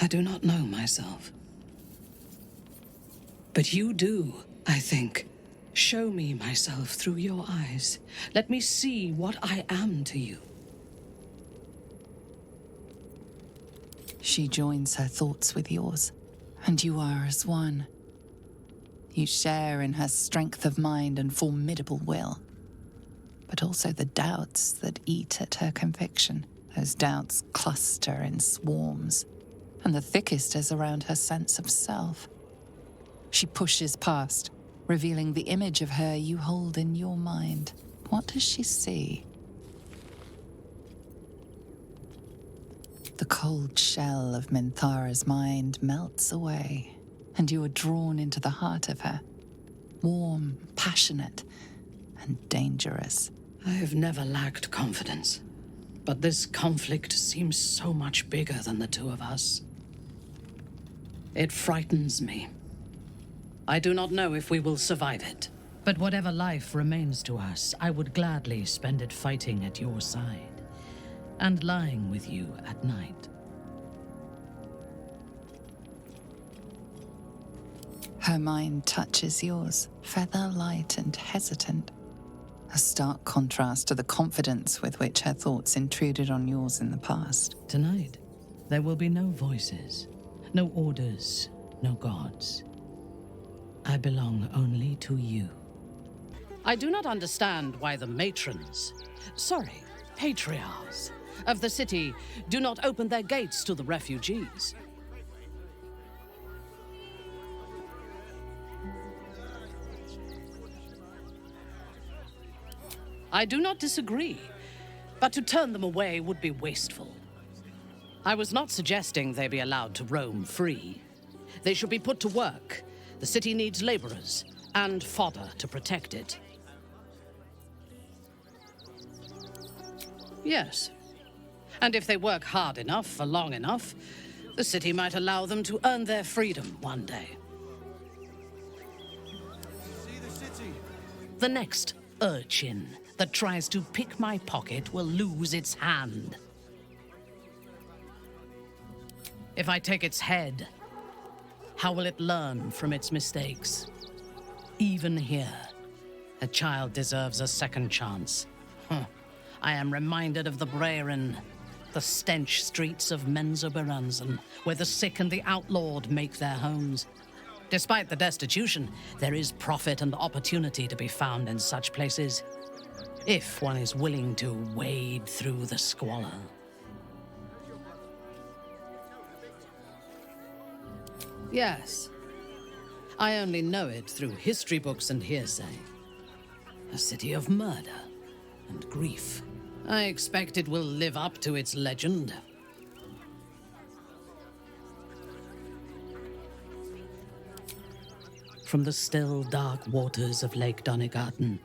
I do not know myself. But you do, I think. Show me myself through your eyes. Let me see what I am to you. She joins her thoughts with yours, and you are as one. You share in her strength of mind and formidable will, but also the doubts that eat at her conviction. Those doubts cluster in swarms, and the thickest is around her sense of self. She pushes past, revealing the image of her you hold in your mind. What does she see? The cold shell of Minthara's mind melts away, and you are drawn into the heart of her. Warm, passionate, and dangerous. I have never lacked confidence, but this conflict seems so much bigger than the two of us. It frightens me. I do not know if we will survive it, but whatever life remains to us, I would gladly spend it fighting at your side and lying with you at night. Her mind touches yours, feather light and hesitant. A stark contrast to the confidence with which her thoughts intruded on yours in the past. Tonight, there will be no voices, no orders, no gods. I belong only to you. I do not understand why the patriarchs of the city do not open their gates to the refugees. I do not disagree, but to turn them away would be wasteful. I was not suggesting they be allowed to roam free. They should be put to work. The city needs laborers and fodder to protect it. Yes. And if they work hard enough for long enough, The city might allow them to earn their freedom one day. The next urchin that tries to pick my pocket will lose its hand. If I take its head, how will it learn from its mistakes? Even here, a child deserves a second chance. I am reminded of the Brehren, the stench streets of Menzoberranzan, where the sick and the outlawed make their homes. Despite the destitution, there is profit and opportunity to be found in such places, if one is willing to wade through the squalor. Yes. I only know it through history books and hearsay. A city of murder and grief. I expect it will live up to its legend. From the still, dark waters of Lake Donegarten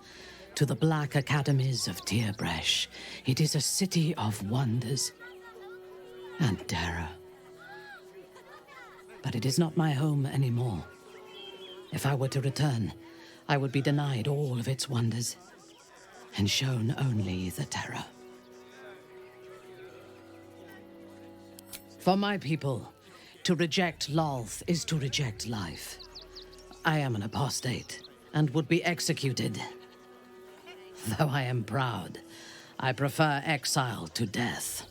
to the black academies of Tierbresh, it is a city of wonders and terror. But it is not my home anymore. If I were to return, I would be denied all of its wonders and shown only the terror. For my people, to reject Lolth is to reject life. I am an apostate and would be executed. Though I am proud, I prefer exile to death.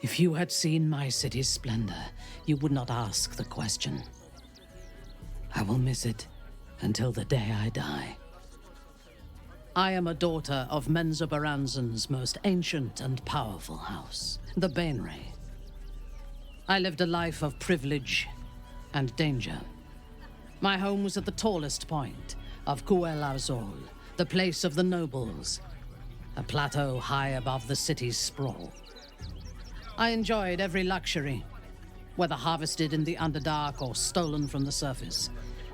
If you had seen my city's splendor, you would not ask the question. I will miss it until the day I die. I am a daughter of Menzoberranzan's most ancient and powerful house, the Bainray. I lived a life of privilege and danger. My home was at the tallest point of Cuel Arzol, the place of the nobles, a plateau high above the city's sprawl. I enjoyed every luxury, whether harvested in the Underdark or stolen from the surface,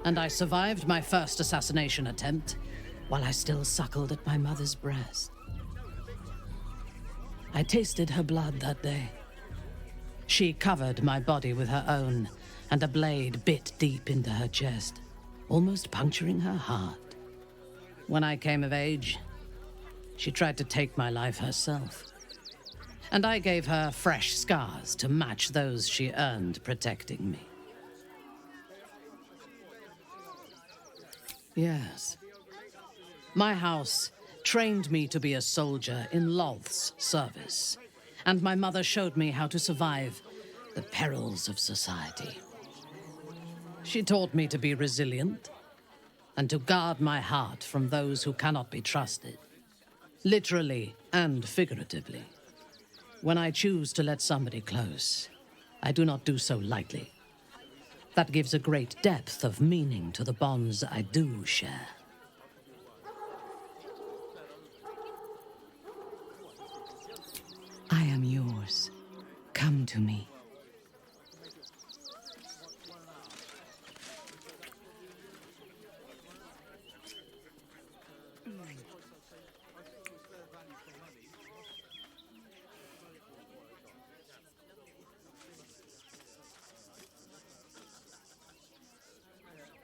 and I survived my first assassination attempt while I still suckled at my mother's breast. I tasted her blood that day. She covered my body with her own, and a blade bit deep into her chest, almost puncturing her heart. When I came of age, she tried to take my life herself, and I gave her fresh scars to match those she earned protecting me. Yes. My house trained me to be a soldier in Lolth's service, and my mother showed me how to survive the perils of society. She taught me to be resilient and to guard my heart from those who cannot be trusted, literally and figuratively. When I choose to let somebody close, I do not do so lightly. That gives a great depth of meaning to the bonds I do share. I am yours. Come to me.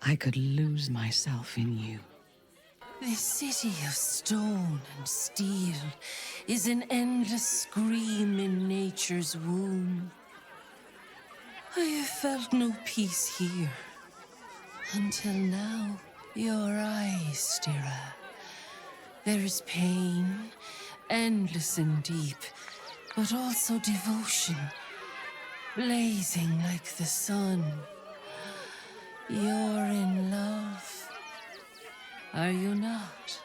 I could lose myself in you. This city of stone and steel is an endless scream in nature's womb. I have felt no peace here. Until now, your eyes, Stira. There is pain, endless and deep, but also devotion, blazing like the sun. You're in love, are you not?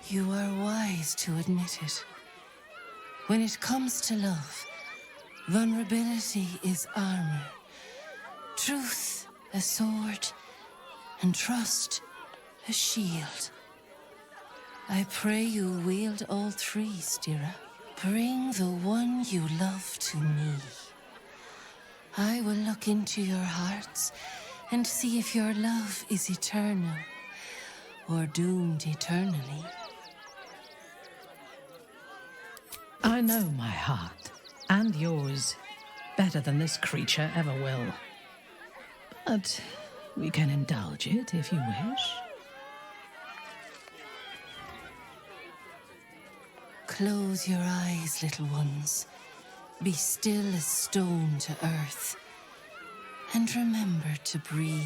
You are wise to admit it. When it comes to love, vulnerability is armor, truth a sword, and trust a shield. I pray you wield all three, Stira. Bring the one you love to me. I will look into your hearts and see if your love is eternal, or doomed eternally. I know my heart, and yours, better than this creature ever will. But we can indulge it if you wish. Close your eyes, little ones. Be still as stone to earth. And remember to breathe.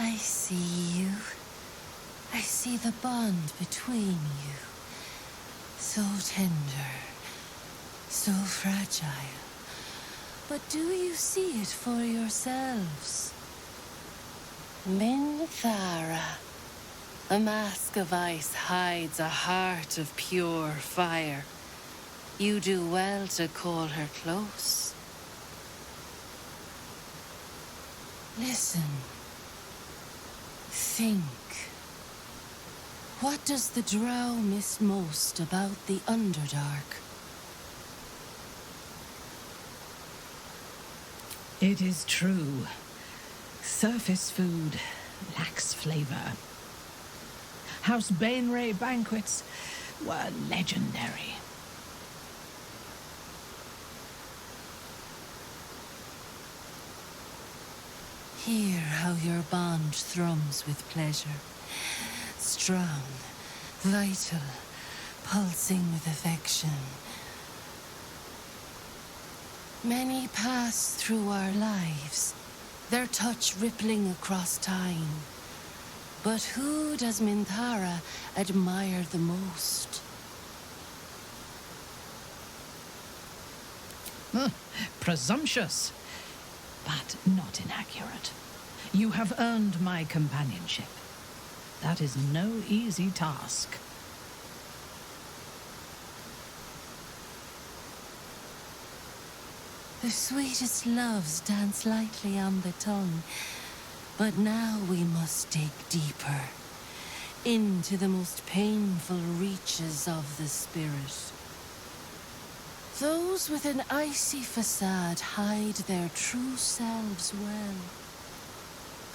I see you. I see the bond between you. So tender, so fragile. But do you see it for yourselves? Minthara. A mask of ice hides a heart of pure fire. You do well to call her close. Listen. Think. What does the drow miss most about the Underdark? It is true. Surface food lacks flavor. House Bainray banquets were legendary. Hear how your bond thrums with pleasure. Strong, vital, pulsing with affection. Many pass through our lives, their touch rippling across time. But who does Minthara admire the most? Presumptuous, but not inaccurate. You have earned my companionship. That is no easy task. The sweetest loves dance lightly on the tongue, but now we must dig deeper, into the most painful reaches of the spirit. Those with an icy facade hide their true selves well.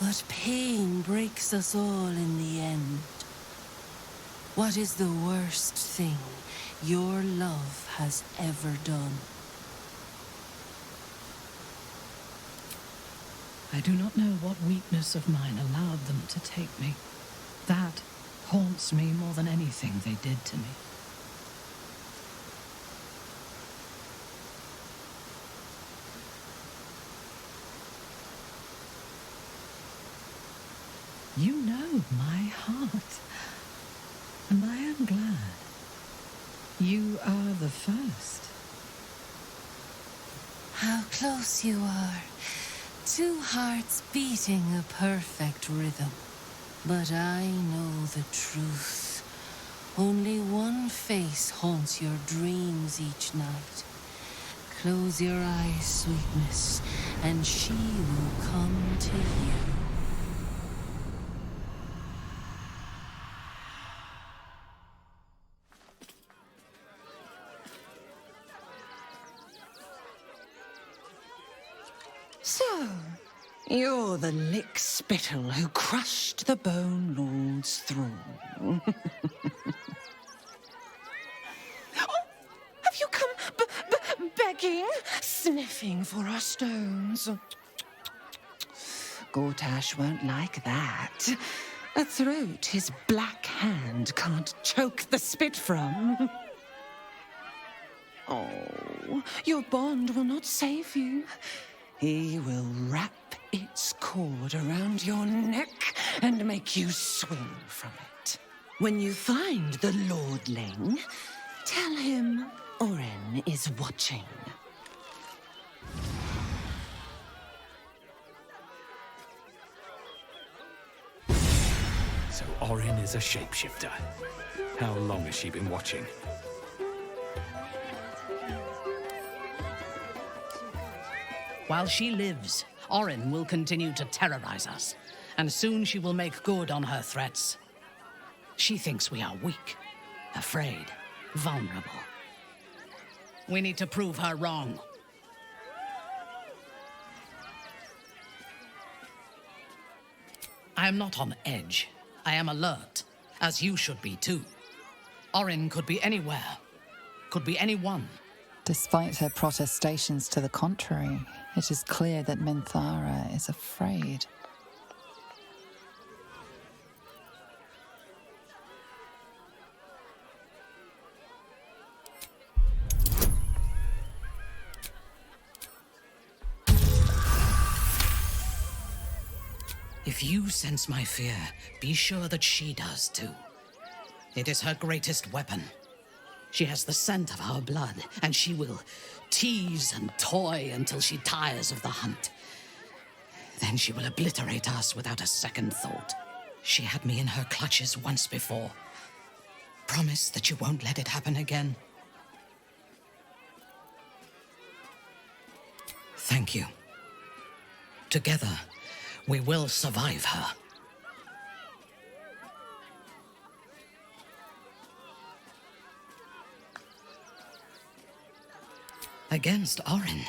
But pain breaks us all in the end. What is the worst thing your love has ever done? I do not know what weakness of mine allowed them to take me. That haunts me more than anything they did to me. You know my heart, and I am glad. You are the first. How close you are. Two hearts beating a perfect rhythm. But I know the truth. Only one face haunts your dreams each night. Close your eyes, sweetness, and she will come to you. So, you're the lick-spittle who crushed the Bone Lord's throne. Oh, have you come begging, sniffing for our stones? Gortash won't like that. A throat his black hand can't choke the spit from. Oh, your bond will not save you. He will wrap its cord around your neck and make you swing from it. When you find the lordling, tell him Oren is watching. So So Orin is a shapeshifter. How long has she been watching? While she lives, Orin will continue to terrorize us, and soon she will make good on her threats. She thinks we are weak, afraid, vulnerable. We need to prove her wrong. I am not on edge. I am alert, as you should be too. Orin could be anywhere, could be anyone. Despite her protestations to the contrary, it is clear that Minthara is afraid. If you sense my fear, be sure that she does too. It is her greatest weapon. She has the scent of our blood, and she will tease and toy until she tires of the hunt. Then she will obliterate us without a second thought. She had me in her clutches once before. Promise that you won't let it happen again. Thank you. Together, we will survive her. Against Orin,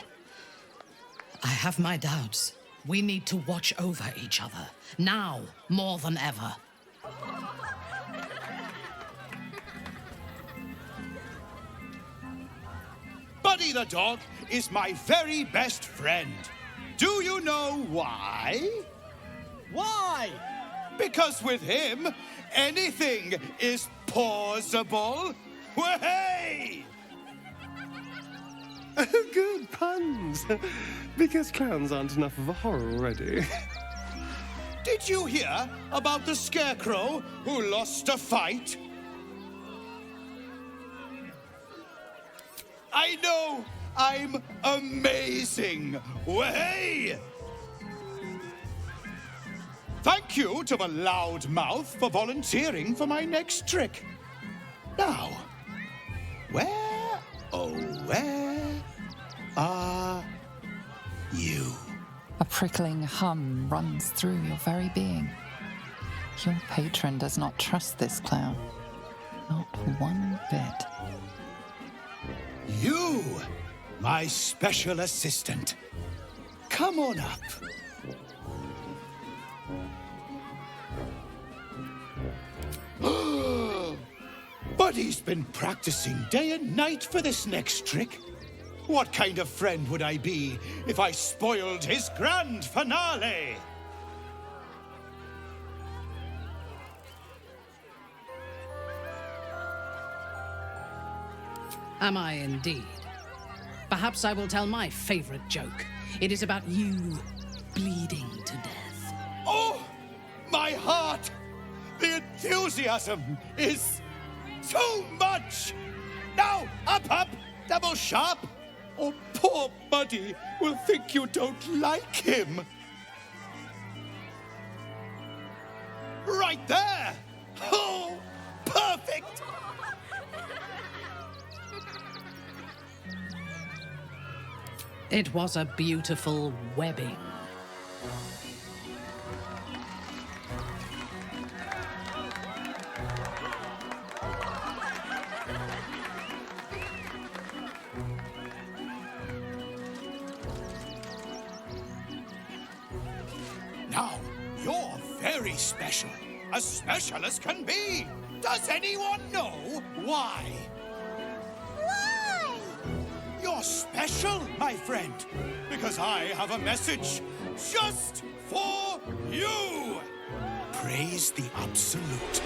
I have my doubts. We need to watch over each other, now more than ever. Buddy the dog is my very best friend. Do you know why? Why? Because with him, anything is possible. Way! Good puns. Because clowns aren't enough of a horror already. Did you hear about the scarecrow who lost a fight? I know I'm amazing. Way! Thank you to the loudmouth for volunteering for my next trick. Now, where, oh, where are you? A prickling hum runs through your very being. Your patron does not trust this clown. Not one bit. You, my special assistant. Come on up. Buddy's been practicing day and night for this next trick. What kind of friend would I be if I spoiled his grand finale? Am I indeed? Perhaps I will tell my favorite joke. It is about you bleeding to death. Oh, my heart! The enthusiasm is too much! Now, up, double sharp, or poor Buddy will think you don't like him. Right there! Oh, perfect! It was a beautiful webbing. Now, you're very special. As special as can be. Does anyone know why? Why? You're special, my friend, because I have a message just for you. Praise the Absolute.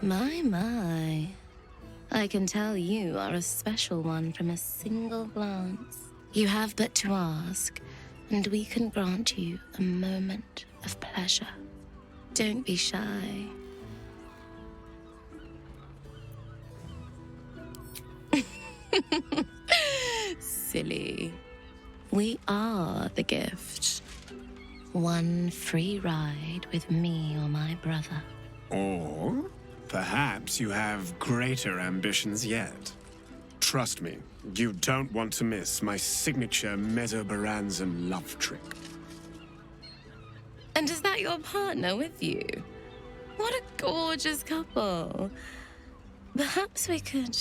My. I can tell you are a special one from a single glance. You have but to ask, and we can grant you a moment of pleasure. Don't be shy. Silly. We are the gift. One free ride with me or my brother. Or perhaps you have greater ambitions yet. Trust me, you don't want to miss my signature Mesobaranzan love trick. And is that your partner with you? What a gorgeous couple. Perhaps we could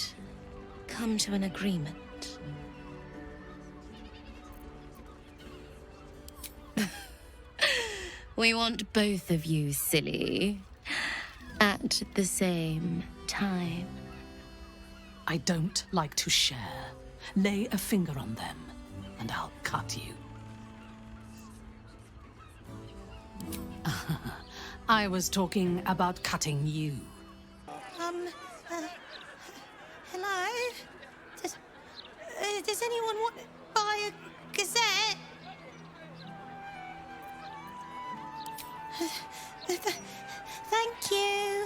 come to an agreement. We want both of you, silly, at the same time. I don't like to share. Lay a finger on them, and I'll cut you. I was talking about cutting you. Hello? Does anyone want to buy a gazette? Thank you.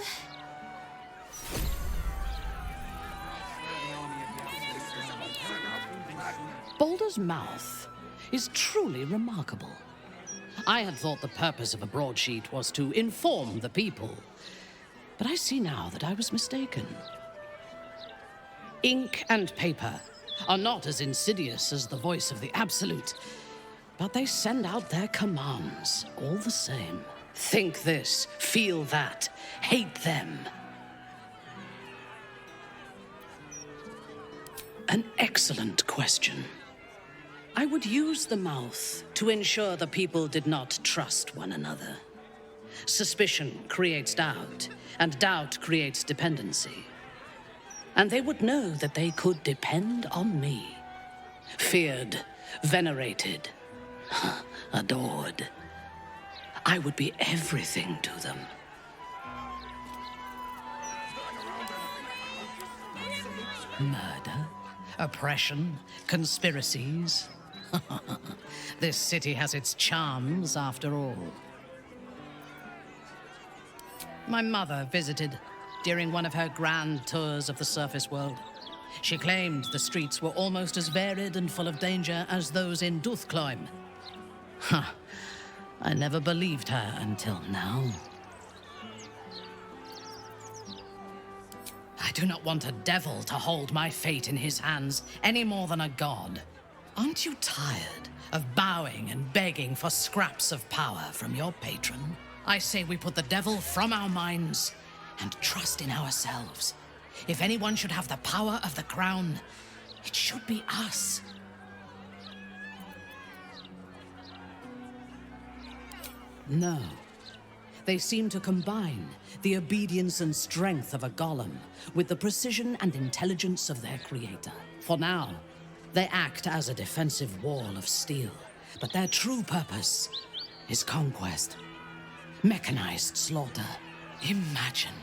Baldur's mouth is truly remarkable. I had thought the purpose of a broadsheet was to inform the people, but I see now that I was mistaken. Ink and paper are not as insidious as the voice of the Absolute, but they send out their commands all the same. Think this, feel that, hate them. An excellent question. I would use the mouth to ensure the people did not trust one another. Suspicion creates doubt, and doubt creates dependency. And they would know that they could depend on me. Feared, venerated, adored. I would be everything to them. Murder, oppression, conspiracies. This city has its charms, after all. My mother visited during one of her grand tours of the surface world. She claimed the streets were almost as varied and full of danger as those in Duthcloim. I never believed her until now. I do not want a devil to hold my fate in his hands any more than a god. Aren't you tired of bowing and begging for scraps of power from your patron? I say we put the devil from our minds and trust in ourselves. If anyone should have the power of the crown, it should be us. No. They seem to combine the obedience and strength of a golem with the precision and intelligence of their creator. For now, they act as a defensive wall of steel, but their true purpose is conquest. Mechanized slaughter. Imagine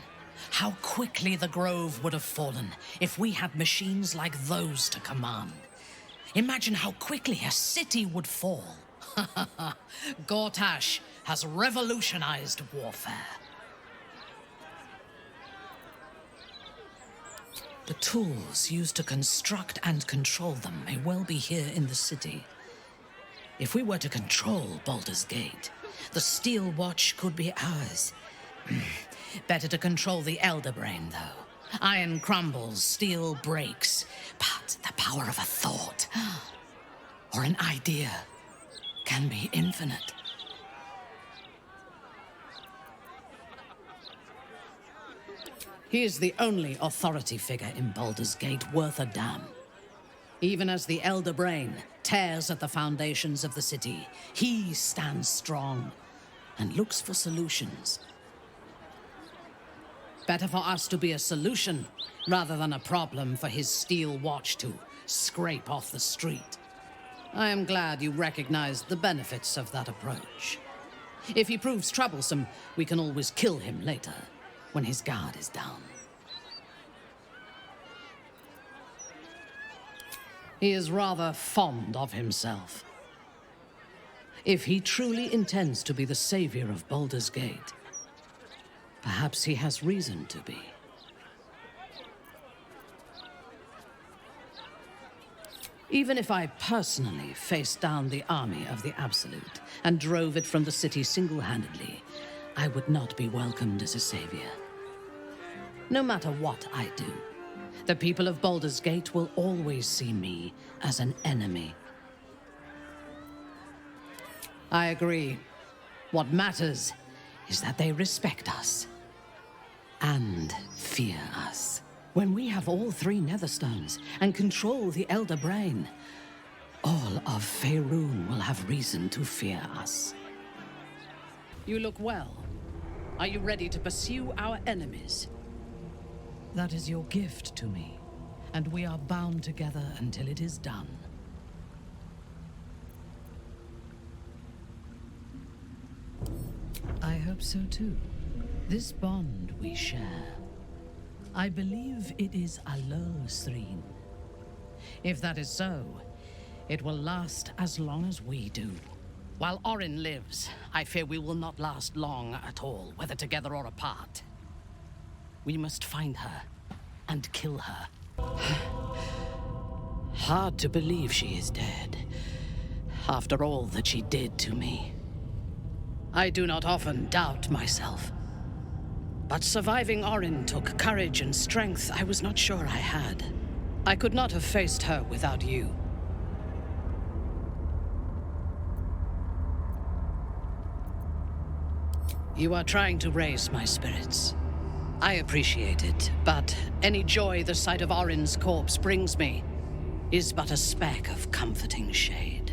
how quickly the Grove would have fallen if we had machines like those to command. Imagine how quickly a city would fall. Gortash has revolutionized warfare. The tools used to construct and control them may well be here in the city. If we were to control Baldur's Gate, the Steel Watch could be ours. Better to control the Elder Brain, though. Iron crumbles, steel breaks, but the power of a thought or an idea can be infinite. He is the only authority figure in Baldur's Gate worth a damn. Even as the Elder Brain tears at the foundations of the city, he stands strong and looks for solutions. Better for us to be a solution rather than a problem for his Steel Watch to scrape off the street. I am glad you recognized the benefits of that approach. If he proves troublesome, we can always kill him later, when his guard is down. He is rather fond of himself. If he truly intends to be the savior of Baldur's Gate, perhaps he has reason to be. Even if I personally faced down the army of the Absolute and drove it from the city single-handedly, I would not be welcomed as a savior. No matter what I do, the people of Baldur's Gate will always see me as an enemy. I agree. What matters is that they respect us and fear us. When we have all 3 Netherstones and control the Elder Brain, all of Faerun will have reason to fear us. You look well. Are you ready to pursue our enemies? That is your gift to me, and we are bound together until it is done. I hope so too. This bond we share, I believe it is Alosrin. If that is so, it will last as long as we do. While Orin lives, I fear we will not last long at all, whether together or apart. We must find her and kill her. Hard to believe she is dead, after all that she did to me. I do not often doubt myself. But surviving Orin took courage and strength I was not sure I had. I could not have faced her without you. You are trying to raise my spirits. I appreciate it, but any joy the sight of Orin's corpse brings me is but a speck of comforting shade.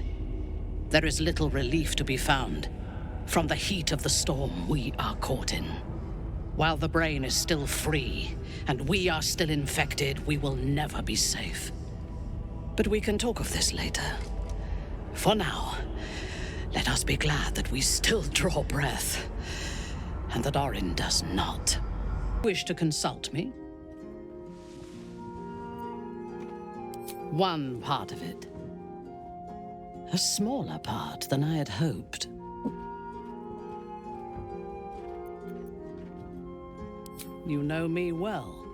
There is little relief to be found from the heat of the storm we are caught in. While the brain is still free, and we are still infected, we will never be safe. But we can talk of this later. For now, let us be glad that we still draw breath, and that Orin does not. Wish to consult me? One part of it. A smaller part than I had hoped. You know me well.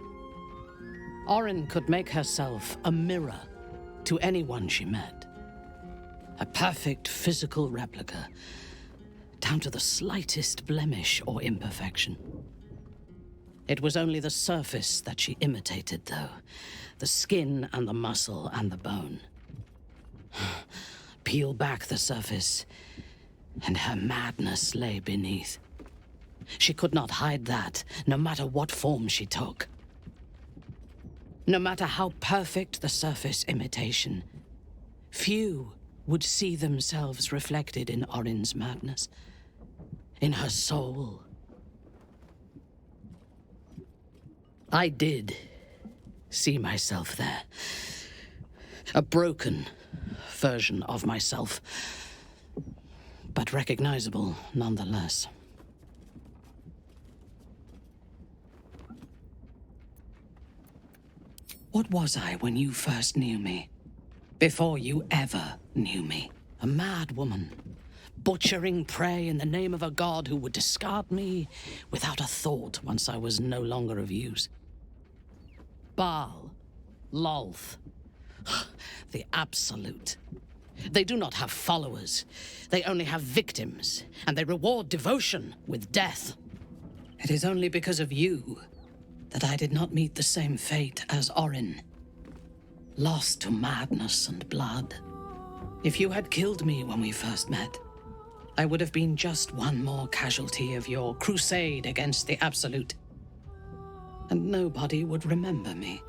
Orin could make herself a mirror to anyone she met. A perfect physical replica, down to the slightest blemish or imperfection. It was only the surface that she imitated, though. The skin and the muscle and the bone. Peel back the surface, and her madness lay beneath. She could not hide that, no matter what form she took. No matter how perfect the surface imitation, few would see themselves reflected in Orin's madness, in her soul. I did see myself there. A broken version of myself, but recognizable nonetheless. What was I when you first knew me? Before you ever knew me? A mad woman, butchering prey in the name of a god who would discard me without a thought once I was no longer of use. Baal, Lolth, the Absolute. They do not have followers. They only have victims, and they reward devotion with death. It is only because of you that I did not meet the same fate as Orin. Lost to madness and blood. If you had killed me when we first met, I would have been just one more casualty of your crusade against the Absolute. And nobody would remember me.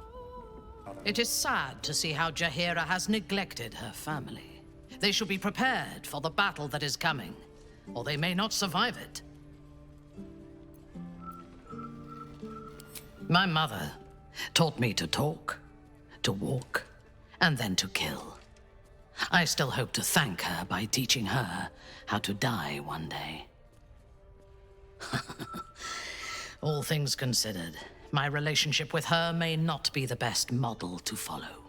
It is sad to see how Jaheira has neglected her family. They should be prepared for the battle that is coming, or they may not survive it. My mother taught me to talk, to walk, and then to kill. I still hope to thank her by teaching her how to die one day. All things considered, my relationship with her may not be the best model to follow.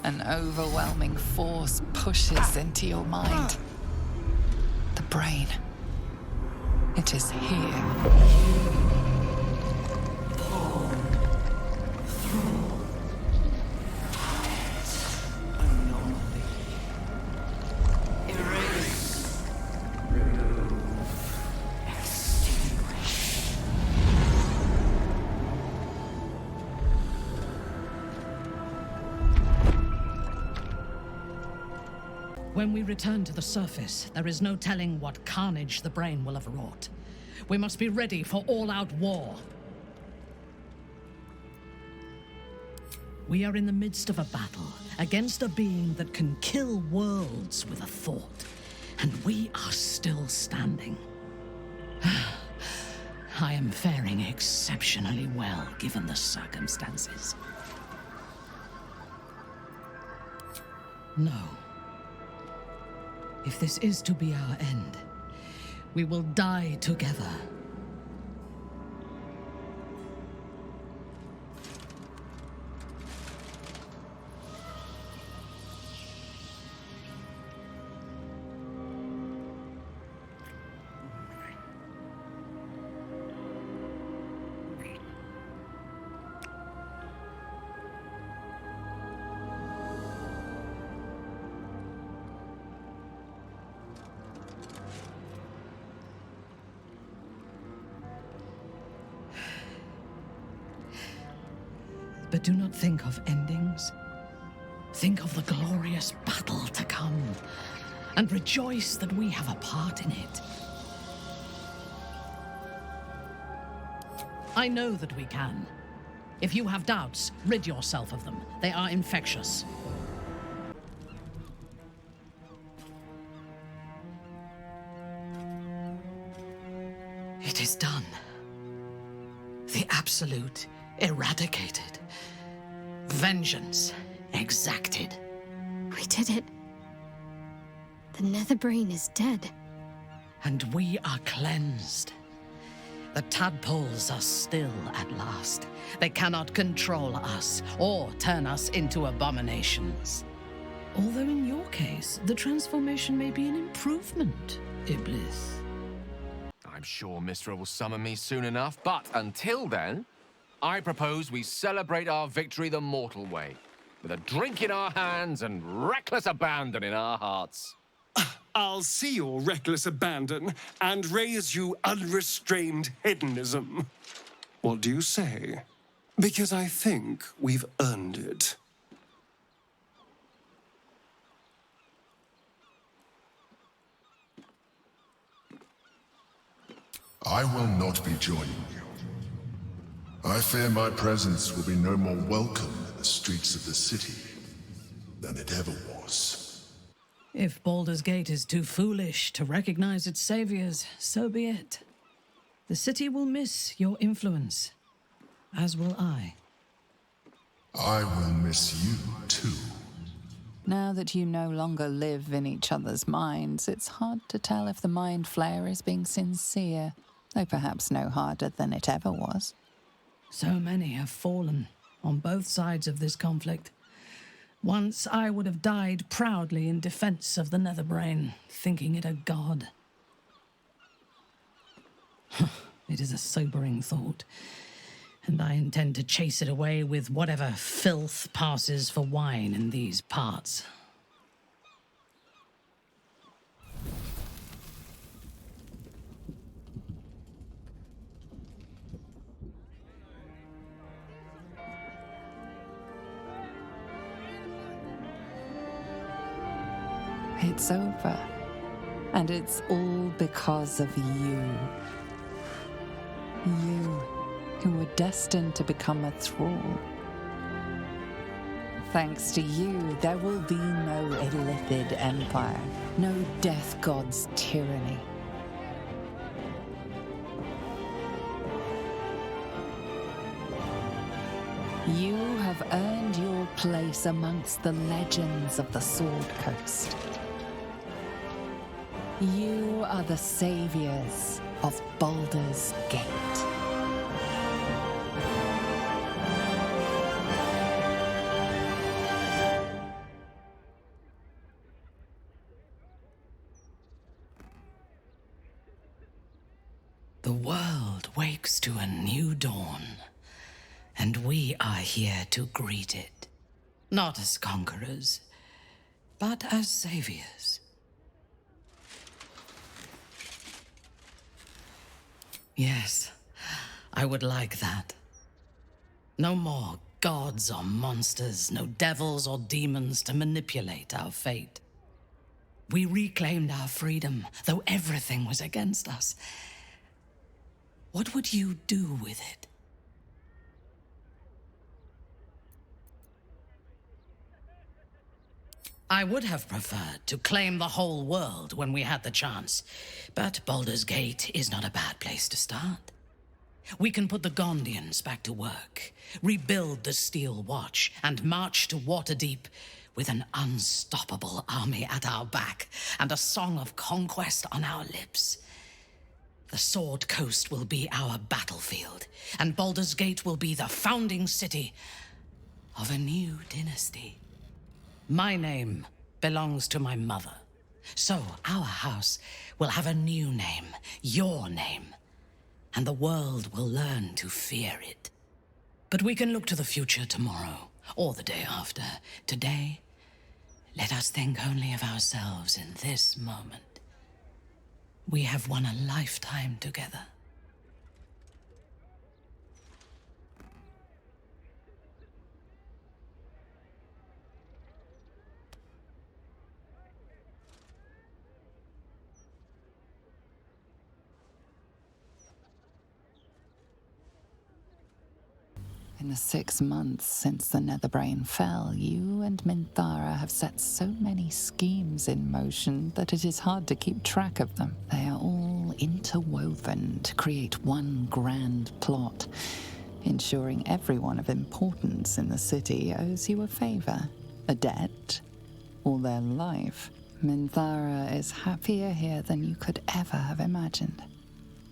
An overwhelming force pushes into your mind. The brain. It is here. When we return to the surface, there is no telling what carnage the brain will have wrought. We must be ready for all-out war. We are in the midst of a battle against a being that can kill worlds with a thought, and we are still standing. I am faring exceptionally well, given the circumstances. No. If this is to be our end, we will die together. But do not think of endings. Think of the glorious battle to come, and rejoice that we have a part in it. I know that we can. If you have doubts, rid yourself of them. They are infectious. It is done. The Absolute eradicated. Vengeance exacted. We did it. The Netherbrain is dead. And we are cleansed. The tadpoles are still at last. They cannot control us or turn us into abominations. Although in your case, the transformation may be an improvement, Iblis. I'm sure Mistra will summon me soon enough, but until then, I propose we celebrate our victory the mortal way, with a drink in our hands and reckless abandon in our hearts. I'll see your reckless abandon and raise you unrestrained hedonism. What do you say? Because I think we've earned it. I will not be joining you. I fear my presence will be no more welcome in the streets of the city than it ever was. If Baldur's Gate is too foolish to recognize its saviors, so be it. The city will miss your influence, as will I. I will miss you too. Now that you no longer live in each other's minds, it's hard to tell if the Mind Flayer is being sincere, though perhaps no harder than it ever was. So many have fallen on both sides of this conflict. Once I would have died proudly in defense of the Netherbrain, thinking it a god. It is a sobering thought, and I intend to chase it away with whatever filth passes for wine in these parts. It's over. And it's all because of you. You, who were destined to become a thrall. Thanks to you, there will be no Illithid Empire, no Death God's tyranny. You have earned your place amongst the legends of the Sword Coast. You are the saviors of Baldur's Gate. wakes to a new dawn, and we are here to greet it. Not as conquerors, but as saviors. Yes, I would like that. No more gods or monsters, no devils or demons to manipulate our fate. We reclaimed our freedom, though everything was against us. What would you do with it? I would have preferred to claim the whole world when we had the chance, but Baldur's Gate is not a bad place to start. We can put the Gondians back to work, rebuild the Steel Watch, and march to Waterdeep with an unstoppable army at our back and a song of conquest on our lips. The Sword Coast will be our battlefield, and Baldur's Gate will be the founding city of a new dynasty. My name belongs to my mother, so our house will have a new name, your name, and the world will learn to fear it. But we can look to the future tomorrow, or the day after. Today, let us think only of ourselves in this moment. We have won a lifetime together. In the 6 months since the Netherbrain fell, you and Minthara have set so many schemes in motion that it is hard to keep track of them. They are all interwoven to create one grand plot, ensuring everyone of importance in the city owes you a favor, a debt, or their life. Minthara is happier here than you could ever have imagined,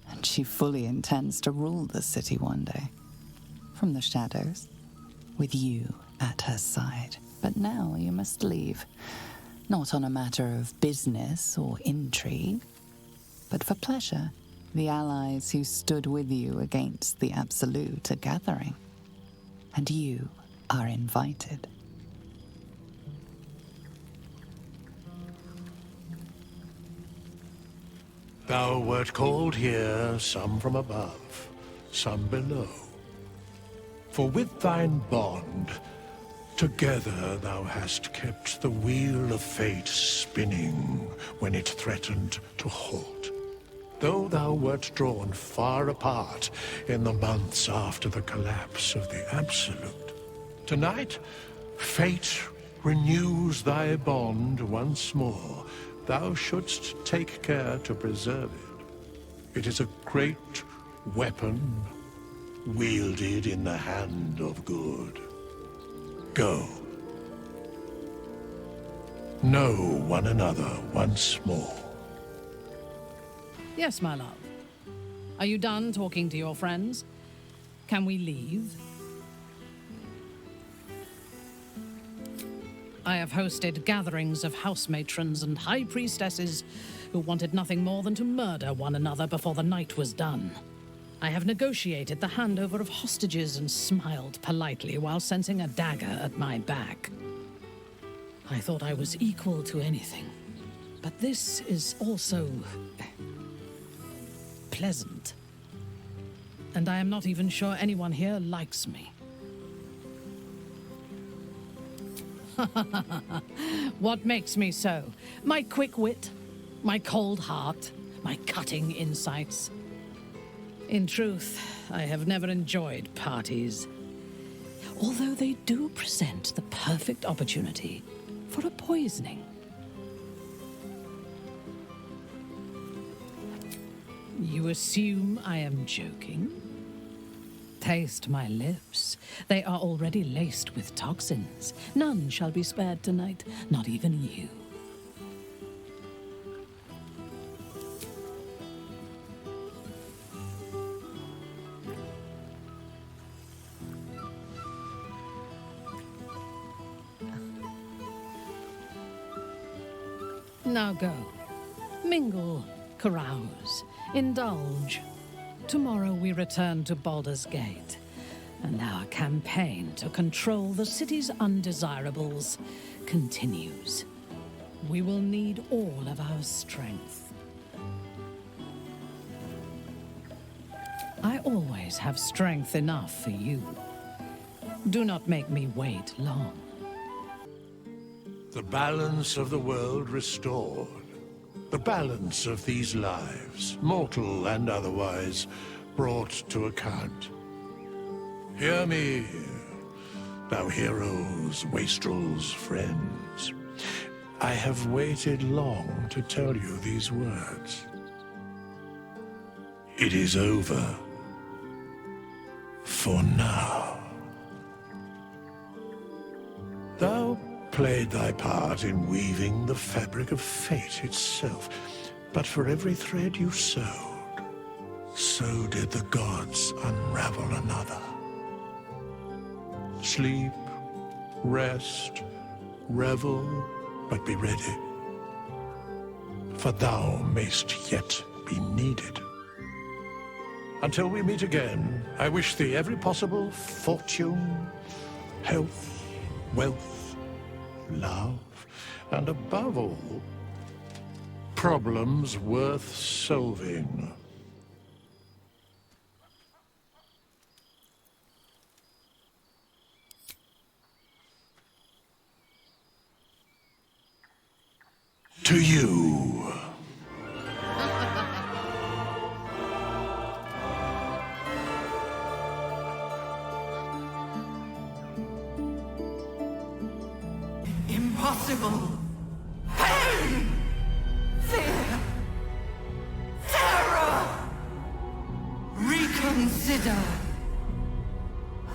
and she fully intends to rule the city one day. From the shadows, with you at her side. But now you must leave, not on a matter of business or intrigue, but for pleasure. The allies who stood with you against the Absolute are gathering, and you are invited. Thou wert called here, some from above, some below. For with thine bond, together thou hast kept the wheel of fate spinning when it threatened to halt. Though thou wert drawn far apart in the months after the collapse of the Absolute, tonight, fate renews thy bond once more. Thou shouldst take care to preserve it. It is a great weapon wielded in the hand of good. Go. Know one another once more. Yes, my love. Are you done talking to your friends? Can we leave? I have hosted gatherings of house matrons and high priestesses who wanted nothing more than to murder one another before the night was done. I have negotiated the handover of hostages and smiled politely while sensing a dagger at my back. I thought I was equal to anything, but this is also pleasant. And I am not even sure anyone here likes me. What makes me so? My quick wit, my cold heart, my cutting insights. In truth, I have never enjoyed parties, although they do present the perfect opportunity for a poisoning. You assume I am joking? Taste my lips. They are already laced with toxins. None shall be spared tonight, not even you. Now go. Mingle, carouse, indulge. Tomorrow we return to Baldur's Gate, and our campaign to control the city's undesirables continues. We will need all of our strength. I always have strength enough for you. Do not make me wait long. The balance of the world restored. The balance of these lives, mortal and otherwise, brought to account. Hear me, thou heroes, wastrels, friends. I have waited long to tell you these words. It is over. For now. Thou played thy part in weaving the fabric of fate itself, but for every thread you sewed, so did the gods unravel another. Sleep, rest, revel, but be ready, for thou mayst yet be needed. Until we meet again, I wish thee every possible fortune, health, wealth, love, and above all, problems worth solving. To you. Impossible. Pain! Fear! Terror! Reconsider.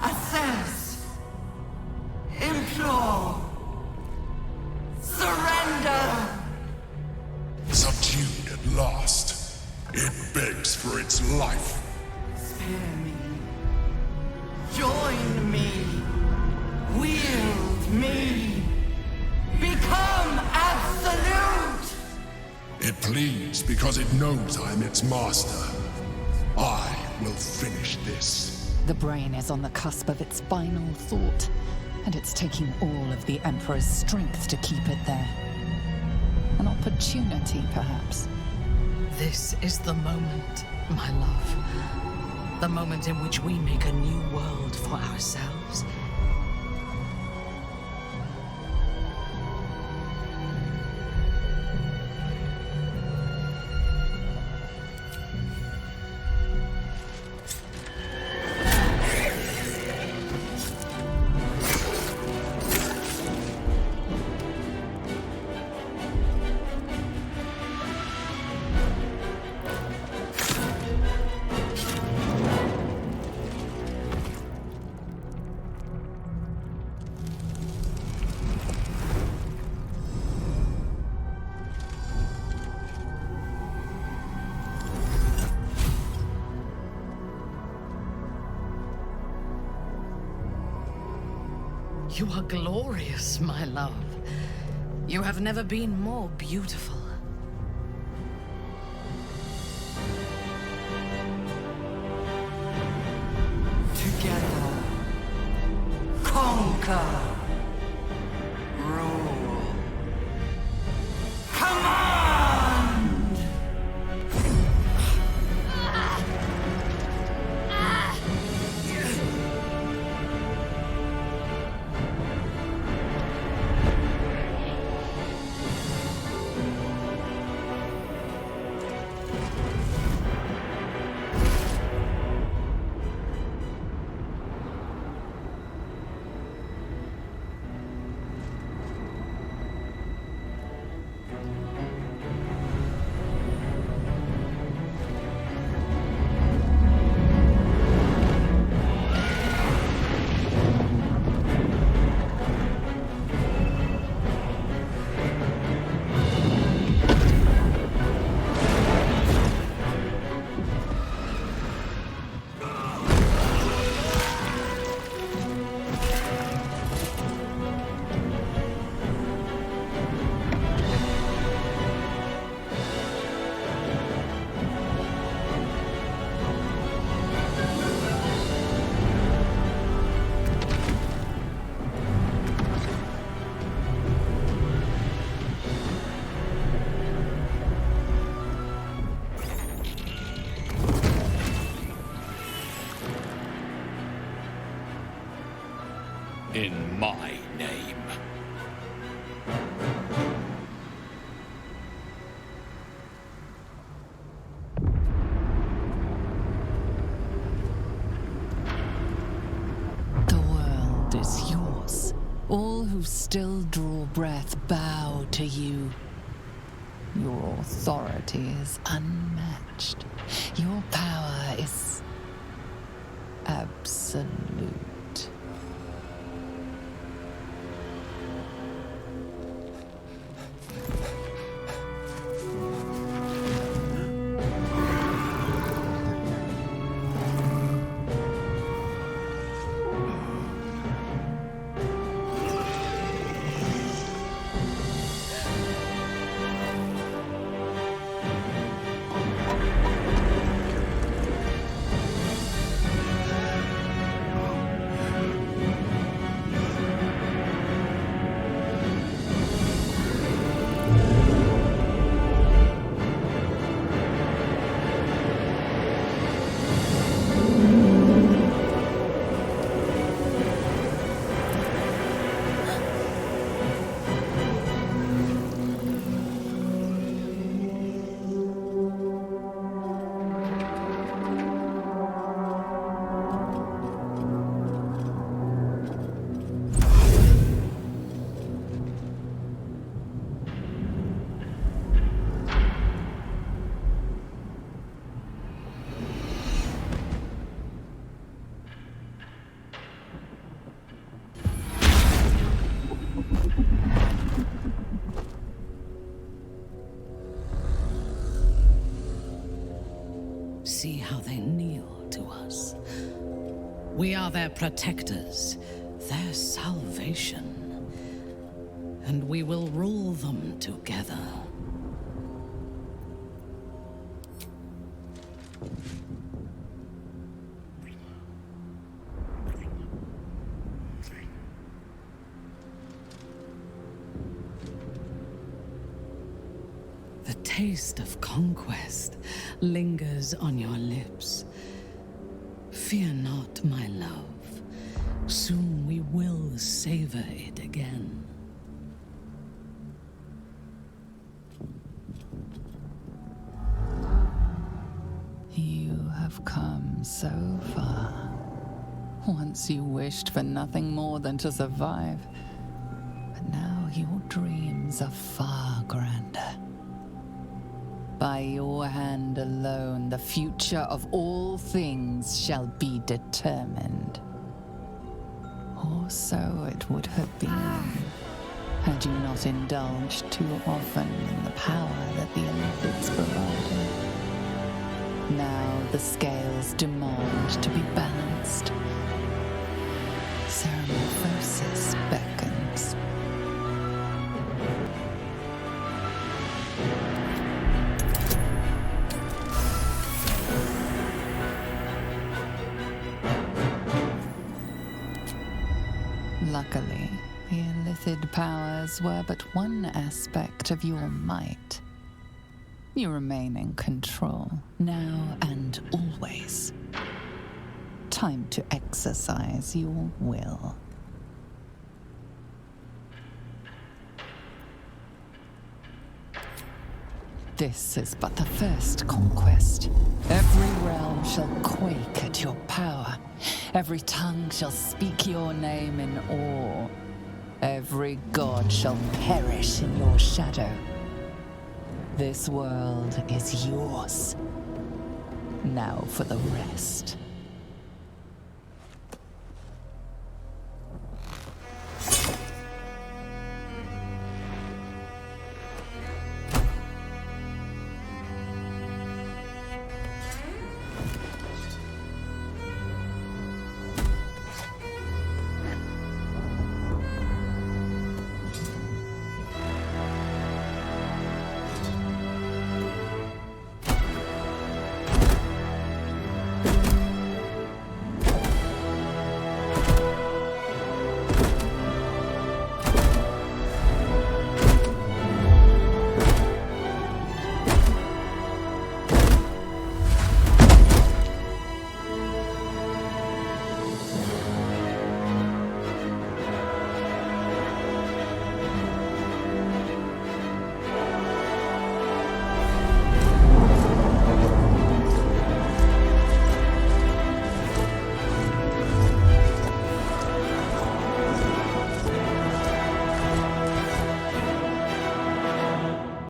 Assess. Implore. Surrender! Subdued at last, it begs for its life. Spare me. Join me. Wield me. Become absolute! It pleads because it knows I'm its master. I will finish this. The brain is on the cusp of its final thought, and it's taking all of the Emperor's strength to keep it there. An opportunity, perhaps. This is the moment, my love. The moment in which we make a new world for ourselves. You are glorious, my love. You have never been more beautiful. Together. Conquer. Rule. Command! All who still draw breath bow to you. Your authority is unmatched. Your power is absolute. See how they kneel to us. We are their protectors, their salvation. And we will rule them together. The taste of conquest lingers on your lips. Fear not, my love. Soon we will savor it again. You have come so far. Once you wished for nothing more than to survive. But now your dreams are far grander. By your hand alone, the future of all things shall be determined. Or so it would have been, had you not indulged too often in the power that the Olympics provided. Now the scales demand to be balanced. Metamorphosis beckons. Luckily, the illithid powers were but one aspect of your might. You remain in control, now and always. Time to exercise your will. This is but the first conquest. Every realm shall quake at your power. Every tongue shall speak your name in awe. Every god shall perish in your shadow. This world is yours. Now for the rest.